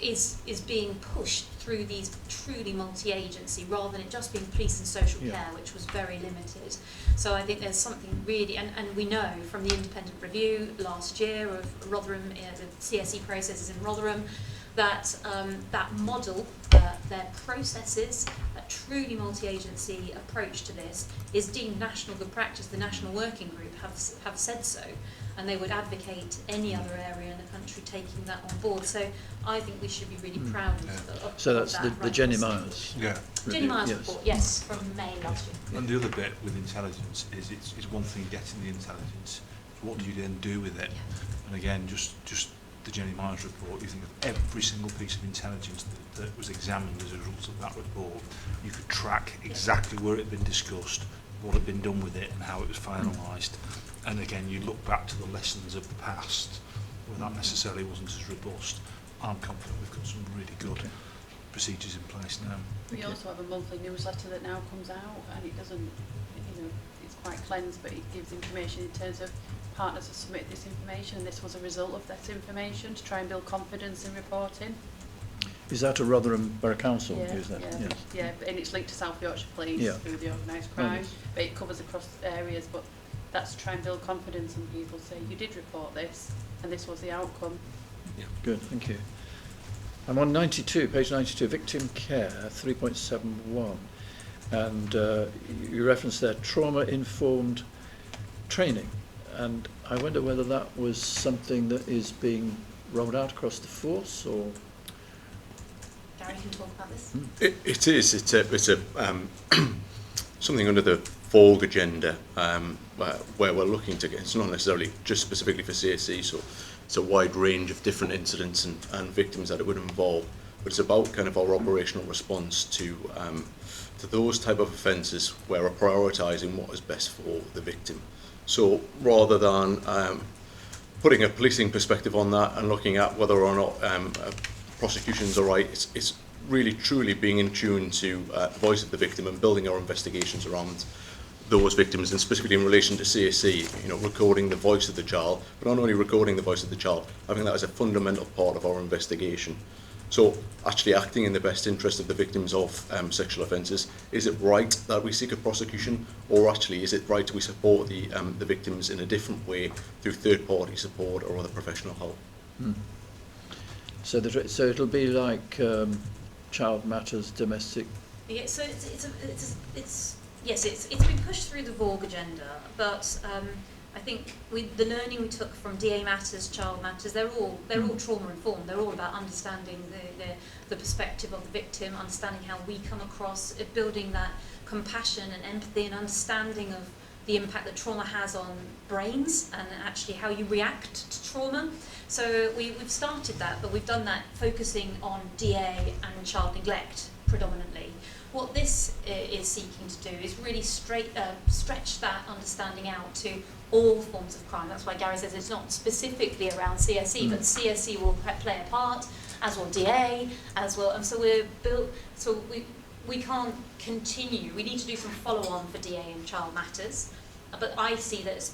is being pushed through these truly multi-agency rather than it just being police and social Yeah. care, which was very limited. So I think there's something really, and we know from the independent review last year of Rotherham, the CSE processes in Rotherham, that that model, their processes, that truly multi-agency approach to this is deemed national good practice. The National Working Group have said so, and they would advocate any other area in the country taking that on board. So I think we should be really proud of So that's of the, that the right Jenny across. Myers. Yeah. Jenny review, Myers yes. report, yes, from May last year. And the other bit with intelligence is it's one thing getting the intelligence. What do you then do with it? And again, just the Jenny Myers report, you think of every single piece of intelligence that was examined as a result of that report. You could track exactly where it had been discussed, what had been done with it, and how it was finalised. And again, you look back to the lessons of the past, where that necessarily wasn't as robust. I'm confident we've got some really good procedures in place now. We also have a monthly newsletter that now comes out, and it doesn't, you know, it's quite cleansed, but it gives information in terms of partners have submitted this information, and this was a result of that information to try and build confidence in reporting. Is that a Rotherham Borough Council? Yeah, Is that? yeah, Yes. yeah, and it's linked to South Yorkshire Police Yeah. through the organised Oh, crime, yes. but it covers across areas, but that's to try and build confidence in people, say you did report this, and this was the outcome. Good, thank you. I'm on 92, page 92, victim care, 3.71. And you referenced there trauma-informed training. And I wonder whether that was something that is being rolled out across the force, or... Gary can talk about this. It is. It's a something under the Vogue agenda where we're looking to get. It's not necessarily just specifically for CSE, so it's a wide range of different incidents and victims that it would involve. But it's about kind of our operational response to those type of offences where we're prioritising what is best for the victim. So rather than putting a policing perspective on that and looking at whether or not prosecutions are right, it's really truly being in tune to the voice of the victim and building our investigations around those victims, and specifically in relation to CSE, you know, recording the voice of the child, but not only recording the voice of the child, having that as a fundamental part of our investigation. So actually acting in the best interest of the victims of sexual offences. Is it right that we seek a prosecution, or actually is it right that we support the victims in a different way through third-party support or other professional help? So it'll be like Child Matters, domestic... Yeah, so it's been pushed through the Vogue agenda, but I think the learning we took from DA Matters, Child Matters, they're all trauma informed. They're all about understanding the perspective of the victim, understanding how we come across, building that compassion and empathy and understanding of the impact that trauma has on brains and actually how you react to trauma. So we've started that, but we've done that focusing on DA and child neglect predominantly. What this is seeking to do is really stretch that understanding out to all forms of crime. That's why Gary says it's not specifically around CSE, but CSE will play a part, as will DA, as well. And so we can't continue. We need to do some follow-on for DA and Child Matters. But I see that as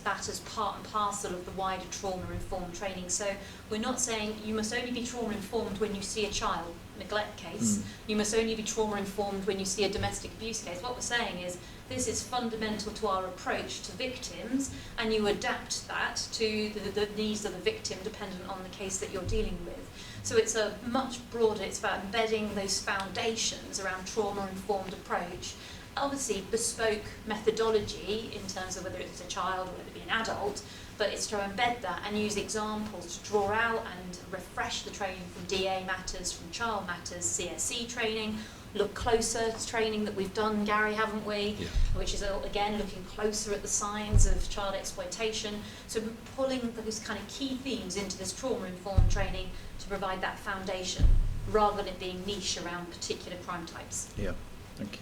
part and parcel of the wider trauma-informed training. So we're not saying you must only be trauma-informed when you see a child neglect case. You must only be trauma-informed when you see a domestic abuse case. What we're saying is this is fundamental to our approach to victims, and you adapt that to the needs of the victim dependent on the case that you're dealing with. So it's a much broader, it's about embedding those foundations around trauma-informed approach. Obviously bespoke methodology in terms of whether it's a child or whether it be an adult, but it's to embed that and use examples to draw out and refresh the training from DA Matters, from Child Matters, CSE training, look closer to training that we've done, Gary, haven't we? Yeah. Which is, again, looking closer at the signs of child exploitation. So pulling those kind of key themes into this trauma-informed training to provide that foundation, rather than it being niche around particular crime types. Yeah, thank you.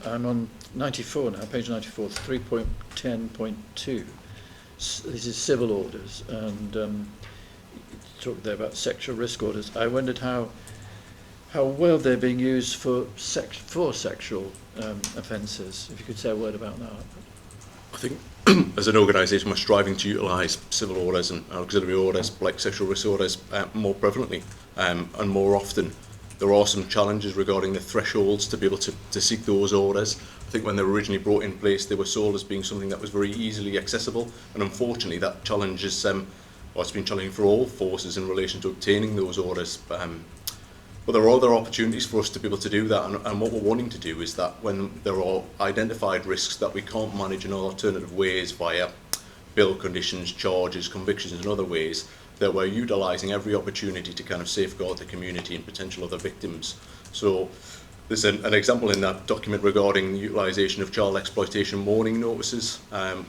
I'm on 94 now, page 94, 3.10.2. This is civil orders, and you talked there about sexual risk orders. I wondered how well they're being used for sexual offences. If you could say a word about that. I think as an organisation, we're striving to utilise civil orders and auxiliary orders, like sexual risk orders, more prevalently and more often. There are some challenges regarding the thresholds to be able to seek those orders. I think when they were originally brought in place, they were sold as being something that was very easily accessible, and unfortunately that challenge is, well, it's been challenging for all forces in relation to obtaining those orders. But there are other opportunities for us to be able to do that, and what we're wanting to do is that when there are identified risks that we can't manage in alternative ways via bill conditions, charges, convictions and other ways, that we're utilising every opportunity to kind of safeguard the community and potential other victims. So there's an example in that document regarding the utilisation of child exploitation warning notices,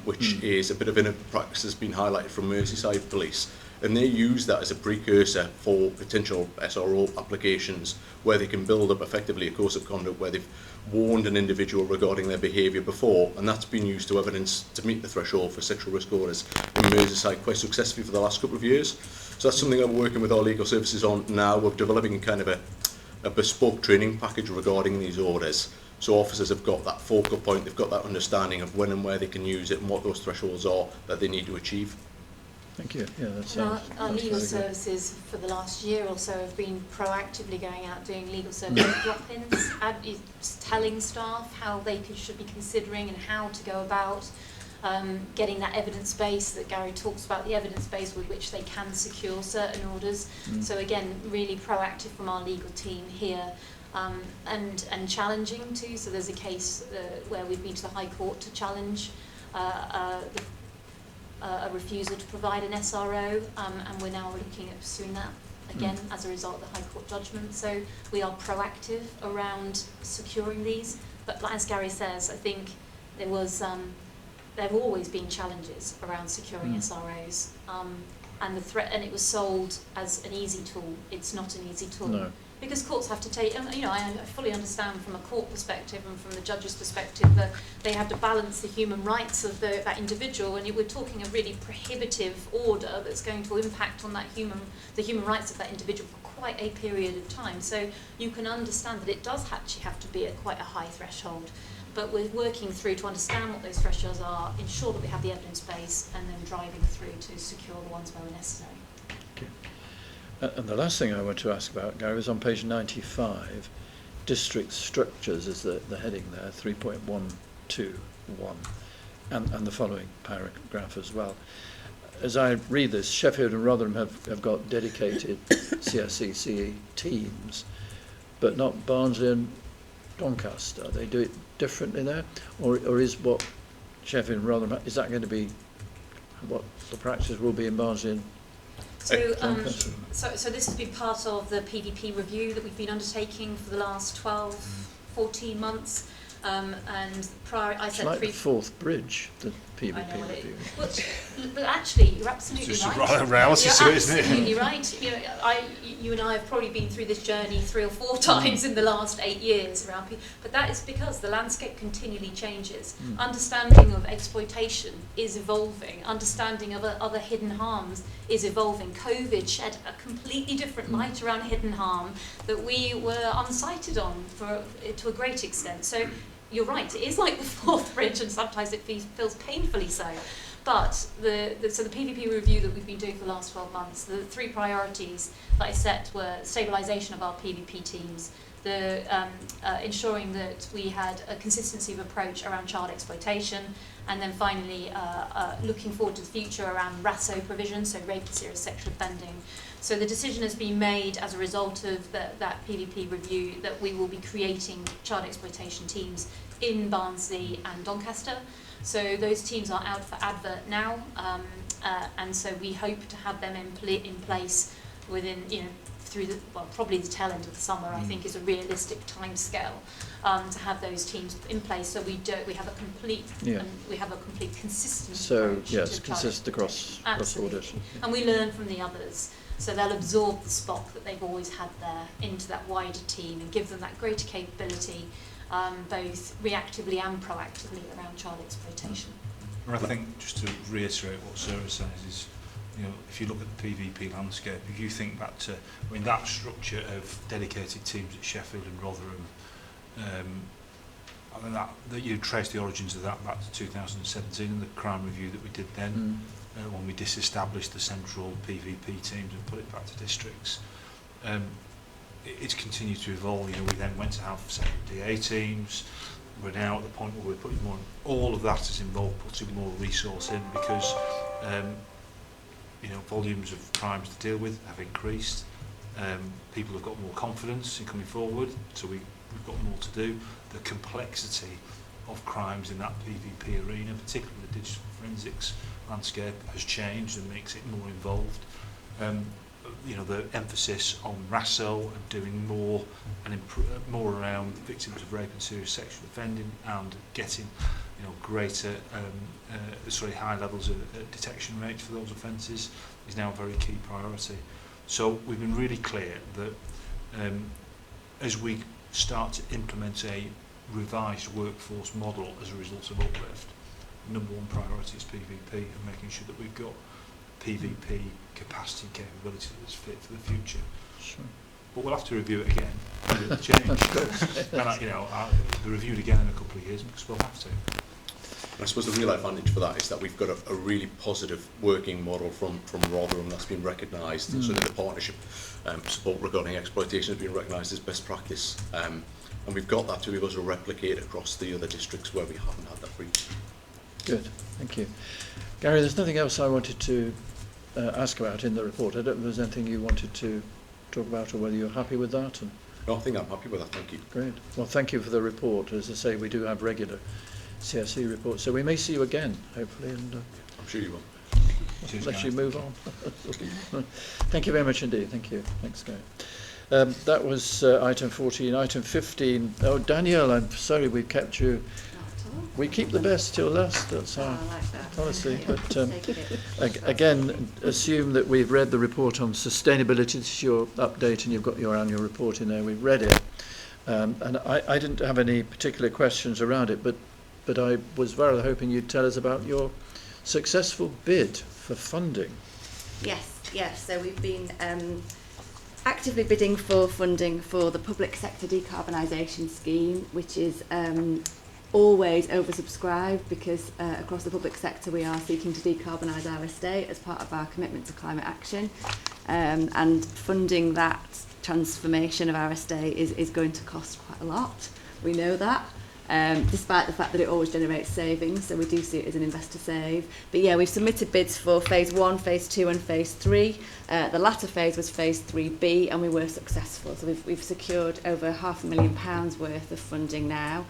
which is a bit of a practice that's been highlighted from Merseyside Police. And they use that as a precursor for potential SRO applications where they can build up effectively a course of conduct where they've warned an individual regarding their behaviour before, and that's been used to evidence to meet the threshold for sexual risk orders in Merseyside quite successfully for the last couple of years. So that's something that we're working with our legal services on now. We're developing kind of a bespoke training package regarding these orders. So officers have got that focal point, they've got that understanding of when and where they can use it and what those thresholds are that they need to achieve. Thank you. Yeah, that's Our legal services for the last year or so have been proactively going out doing legal service drop-ins, telling staff how they should be considering and how to go about getting that evidence base that Gary talks about, the evidence base with which they can secure certain orders. So again, really proactive from our legal team here. And challenging too. So there's a case where we've been to the High Court to challenge a refusal to provide an SRO, and we're now looking at pursuing that again as a result of the High Court judgment. So we are proactive around securing these, but as Gary says, I think there have always been challenges around securing SROs, and and it was sold as an easy tool. It's not an easy tool. No. Because courts have to take, I fully understand from a court perspective and from the judge's perspective that they have to balance the human rights of that individual, and we're talking a really prohibitive order that's going to impact on the human rights of that individual for quite a period of time. So you can understand that it does actually have to be at quite a high threshold. But we're working through to understand what those thresholds are, ensure that we have the evidence base, and then driving through to secure the ones where necessary. Okay. And the last thing I want to ask about, Gary, is on page 95, district structures is the heading there, 3.121, and the following paragraph as well. As I read this, Sheffield and Rotherham have got dedicated CSE teams, but not Barnsley and Doncaster. They do it differently there, or is what Sheffield and Rotherham, is that going to be what the practice will be in Barnsley and So this has been part of the PVP review that we've been undertaking for the last 12, 14 months. And prior, I said it's like the fourth bridge, the PVP review. But actually, you're absolutely it's right. Just a reality to it, isn't it? Absolutely right. You and I have probably been through this journey 3 or 4 times in the last 8 years around people. But that is because the landscape continually changes. Understanding of exploitation is evolving. Understanding of other hidden harms is evolving. COVID shed a completely different light around hidden harm that we were unsighted on to a great extent. So you're right, it is like the fourth bridge, and sometimes it feels painfully so. But so the PVP review that we've been doing for the last 12 months, the 3 priorities that I set were stabilisation of our PVP teams, ensuring that we had a consistency of approach around child exploitation, and then finally looking forward to the future around RASO provision, so rape and serious sexual offending. So the decision has been made as a result of that PVP review that we will be creating child exploitation teams in Barnsley and Doncaster. So those teams are out for advert now, and so we hope to have them in place within, probably the tail end of the summer. I think is a realistic timescale to have those teams in place. So we have a complete consistent. So approach yes, to consistent across orders. And we learn from the others. So they'll absorb the SPOC that they've always had there into that wider team and give them that greater capability, both reactively and proactively around child exploitation. And I think, just to reiterate what Sarah says, is, if you look at the PVP landscape, if you think back to, that structure of dedicated teams at Sheffield and Rotherham, I mean, that you trace the origins of that back to 2017 and the crime review that we did then, when we disestablished the central PVP teams and put it back to districts. It's continued to evolve. You know, we then went to have separate DA teams. We're now at the point where we're putting more. All of that is involved putting more resource in because you know, volumes of crimes to deal with have increased. People have got more confidence in coming forward, so we've got more to do. The complexity of crimes in that PVP arena, particularly the digital forensics landscape, has changed and makes it more involved. You know, the emphasis on RASO and doing more and more around victims of rape and serious sexual offending and getting, you know, greater, high levels of detection rates for those offences is now a very key priority. So we've been really clear that as we start to implement a revised workforce model as a result of Uplift, number one priority is PVP and making sure that we've got PVP capacity and capability that's fit for the future. Sure. But we'll have to review it again with the change. And I'll be reviewed again in a couple of years because we'll have to. I suppose the real advantage for that is that we've got a really positive working model from Rotherham that's been recognised. So the partnership support regarding exploitation has been recognised as best practice. And we've got that to be able to replicate across the other districts where we haven't had that previously. Good, thank you. Gary, there's nothing else I wanted to ask about in the report. I don't know if there's anything you wanted to talk about or whether you're happy with that. No, I think I'm happy with that, thank you. Great. Well, thank you for the report. As I say, we do have regular CSE reports, so we may see you again, hopefully, and I'm sure you will. let you move on. Thank you very much indeed. Thank you. Thanks, Gary. That was item 14. Item 15. Oh, Danielle, I'm sorry we kept you. We keep the best till last, that's our policy. But again, assume that we've read the report on sustainability. This is your update and you've got your annual report in there. We've read it. And I didn't have any particular questions around it, but I was very hoping you'd tell us about your successful bid for funding. Yes. So we've been actively bidding for funding for the public sector decarbonisation scheme, which is always oversubscribed because across the public sector we are seeking to decarbonise our estate as part of our commitment to climate action, and funding that transformation of our estate is going to cost quite a lot. We know that. Despite the fact that it always generates savings, so we do see it as an investor save. But yeah, we've submitted bids for phase 1, phase 2 and phase 3. The latter phase was phase 3B and we were successful. So we've secured over £500,000 worth of funding now,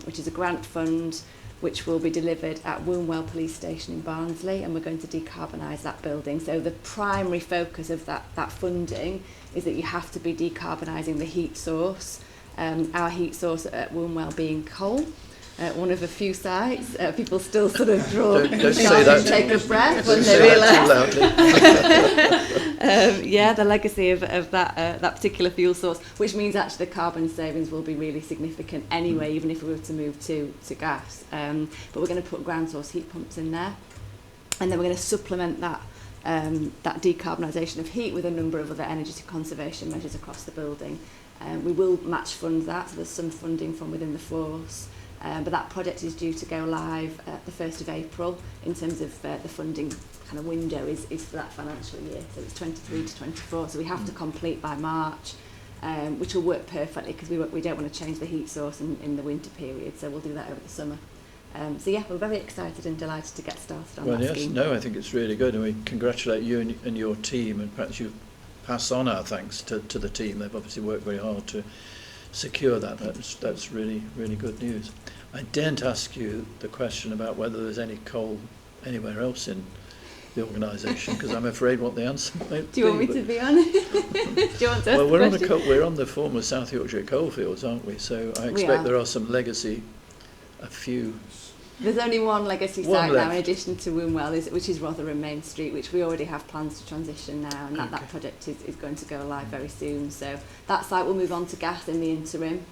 which is a grant fund which will be delivered at Wombwell Police Station in Barnsley, and we're going to decarbonise that building. So the primary focus of that funding is that you have to be decarbonising the heat source. Our heat source at Wombwell being coal, one of a few sites. People still sort of draw don't say that. And take a breath when they realise. The legacy of that particular fuel source, which means actually the carbon savings will be really significant anyway, even if we were to move to gas. But we're going to put ground source heat pumps in there, and then we're going to supplement that decarbonisation of heat with a number of other energy conservation measures across the building. We will match fund that, so there's some funding from within the force, but that project is due to go live at the 1st of April in terms of the funding kind of window is for that financial year, so it's 23 to 24, so we have to complete by March, which will work perfectly because we don't want to change the heat source in the winter period, so we'll do that over the summer. So yeah, we're very excited and delighted to get started on that scheme. I think it's really good, and we congratulate you and your team, and perhaps you pass on our thanks to the team. They've obviously worked very hard to secure that. That's really, really good news. I daren't ask you the question about whether there's any coal anywhere else in the organisation, because I'm afraid what the answer might Do you want me to be honest? Do you want to ask we're on the former South Yorkshire coalfields, aren't we? So I expect there are some legacy, a few. There's only one legacy site now in addition to Wombwell, which is Rotherham Main Street, which we already have plans to transition now, and that project is going to go live very soon. So that site will move on to gas in the interim,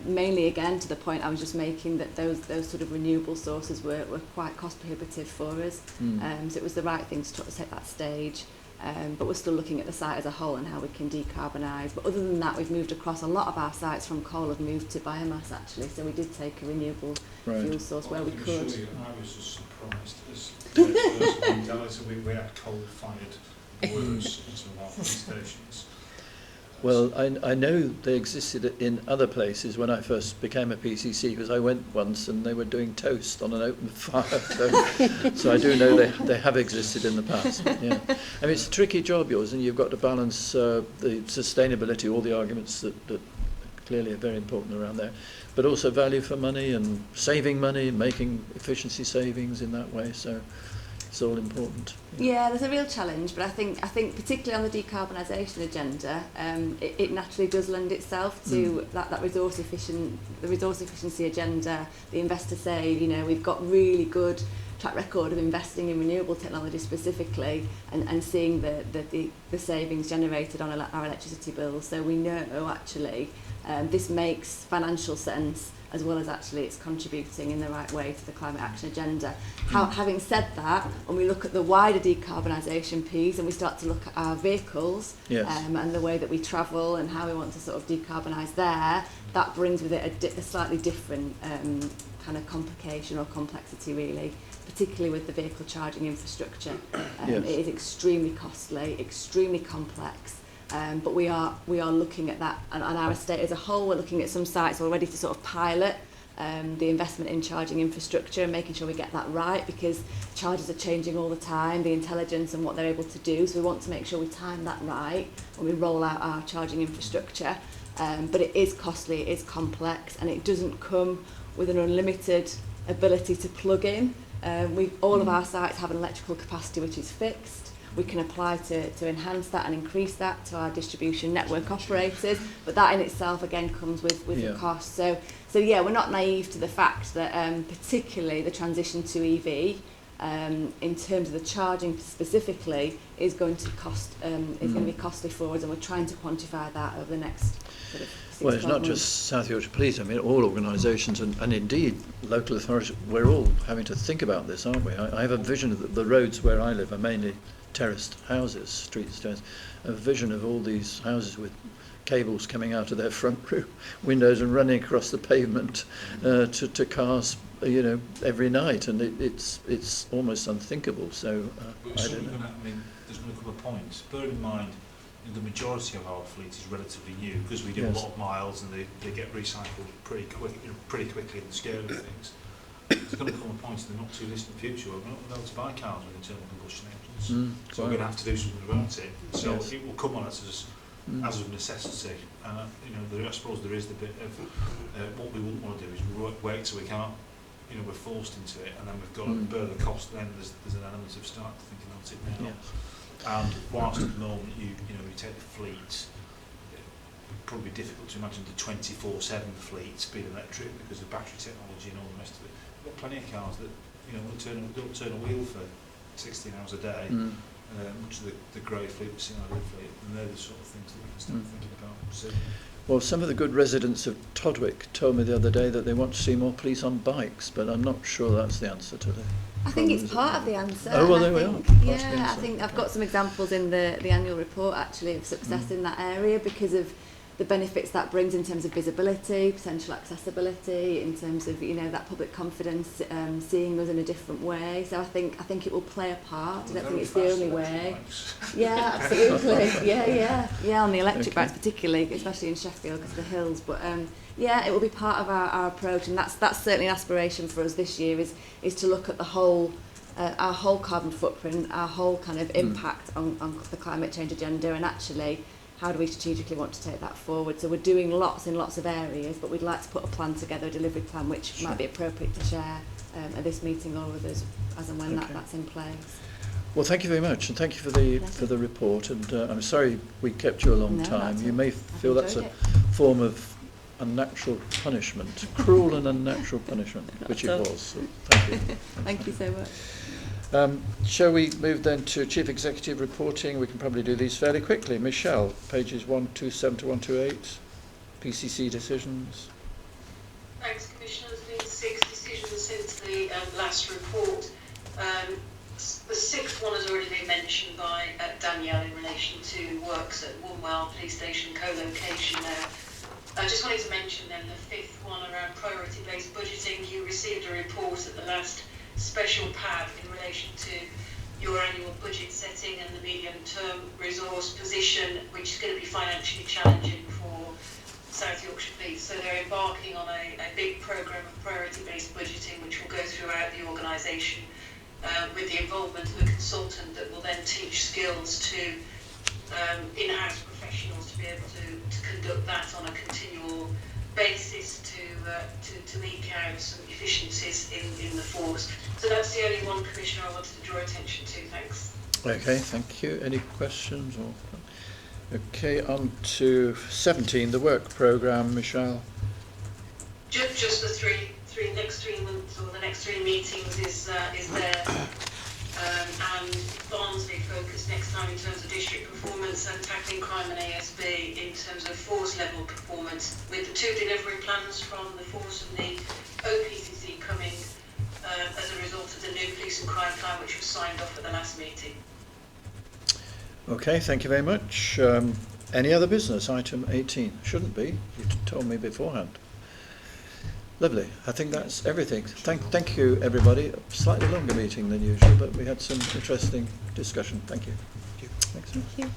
mainly again to the point I was just making, that those sort of renewable sources were quite cost prohibitive for us. So it was the right thing to take that stage. but we're still looking at the site as a whole and how we can decarbonise. But other than that, we've moved across. A lot of our sites from coal have moved to biomass actually, so we did take a renewable fuel source where we could. I was just surprised as first in Dallas, we had coal-fired boilers in some of our police stations. Well, I know they existed in other places when I first became a PCC, because I went once and they were doing toast on an open fire. So I do know they have existed in the past. Yeah. I mean, it's a tricky job, yours, and you've got to balance the sustainability, all the arguments that clearly are very important around there, but also value for money and saving money, making efficiency savings in that way. So it's all important. Yeah, there's a real challenge, but I think particularly on the decarbonisation agenda, it naturally does lend itself to that resource efficiency agenda. The investor save, you know, we've got really good track record of investing in renewable technology specifically, and seeing the savings generated on our electricity bills. So we know actually this makes financial sense, as well as actually it's contributing in the right way to the climate action agenda. Having said that, when we look at the wider decarbonisation piece and we start to look at our vehicles, and the way that we travel and how we want to sort of decarbonise there, that brings with it a slightly different kind of complication or complexity really, particularly with the vehicle charging infrastructure. It is extremely costly, extremely complex. But we are looking at that, and our estate as a whole, we're looking at some sites already to sort of pilot the investment in charging infrastructure and making sure we get that right, because chargers are changing all the time, the intelligence and what they're able to do, so we want to make sure we time that right when we roll out our charging infrastructure. But it is costly, it is complex, and it doesn't come with an unlimited ability to plug in. All of our sites have an electrical capacity which is fixed. We can apply to enhance that and increase that to our distribution network operators, but that in itself again comes with the cost. So yeah, we're not naive to the fact that particularly the transition to EV, in terms of the charging specifically, is going to cost is going to be costly for us, and we're trying to quantify that over the next sort of 6 Well, it's not months. just South Yorkshire Police. I mean, all organisations and indeed local authorities, we're all having to think about this, aren't we? I have a vision of the roads where I live are mainly terraced houses, streets terraced. A vision of all these houses with cables coming out of their front room windows and running across the pavement to cars, you know, every night, and it's almost unthinkable. So I don't know. There's going to come a point. Bear in mind, the majority of our fleet is relatively new because we do a lot of miles and they get recycled pretty quickly in the scale of things. There's going to come a point in the not too distant future where we're not going to be able to buy cars with internal combustion engines. So we're going to have to do something about it. So it will come on us as a necessity. And I suppose there is the bit of what we wouldn't want to do is wait till we can't. You know, we're forced into it, and then we've got to bear the cost. Then there's an element of start to think about it now. And whilst at the moment you take the fleet, it'd probably be difficult to imagine the 24/7 fleet being electric because of battery technology and all the rest of it. We've got plenty of cars that don't turn a wheel for 16 hours a day. Much of the grey fleet we've seen out of the fleet, and they're the sort of things that we can start thinking about. So, well, some of the good residents of Todwick told me the other day that they want to see more police on bikes, but I'm not sure that's the answer to the I think it's part of the answer. Oh, well, there we are. That's the Yeah, I answer. think I've got some examples in the annual report actually of success in that area because of the benefits that brings in terms of visibility, potential accessibility, in terms of that public confidence, seeing us in a different way. So I think it will play a part. I don't think it's the only way. Yeah, absolutely. Yeah, on the electric bikes particularly, especially in Sheffield because of the hills. But yeah, it will be part of our approach, and that's certainly an aspiration for us this year is to look at the whole our whole carbon footprint, our whole kind of impact on the climate change agenda, and actually how do we strategically want to take that forward. So we're doing lots in lots of areas, but we'd like to put a plan together, a delivery plan, which might be appropriate to share at this meeting or with us as and when that's in place. Well, thank you very much, and thank you for the report. And I'm sorry we kept you a long time. You may feel that's a form of unnatural punishment, cruel and unnatural punishment, which it was. So thank you. Thank you so much. Shall we move then to Chief Executive reporting? We can probably do these fairly quickly. Michelle, pages 127 to 128, PCC decisions. Thanks, Commissioner. There's been 6 decisions since the last report. The sixth one has already been mentioned by Danielle in relation to works at Woolwell Police Station co-location there. I just wanted to mention then the fifth one around priority-based budgeting. You received a report at the last special PAB in relation to your annual budget setting and the medium-term resource position, which is going to be financially challenging for South Yorkshire Police. So they're embarking on a big programme of priority-based budgeting, which will go throughout the organisation with the involvement of a consultant that will then teach skills to in-house professionals to be able to conduct that on a continual basis to eke out some efficiencies in the force. So that's the only one, Commissioner, I wanted to draw attention to. Thanks. Okay, thank you. Any questions? Okay, on to 17, the work programme, Michelle. Just the next 3 months, or the next 3 meetings is there. And Barnsley focused next time in terms of district performance and tackling crime and ASB in terms of force level performance, with the 2 delivery plans from the force and the OPCC coming as a result of the new police and crime plan, which was signed off at the last meeting. Okay, thank you very much. Any other business? Item 18. Shouldn't be. You told me beforehand. Lovely. I think that's everything. Thank you, everybody. A slightly longer meeting than usual, but we had some interesting discussion. Thank you. Thanks. Thank you.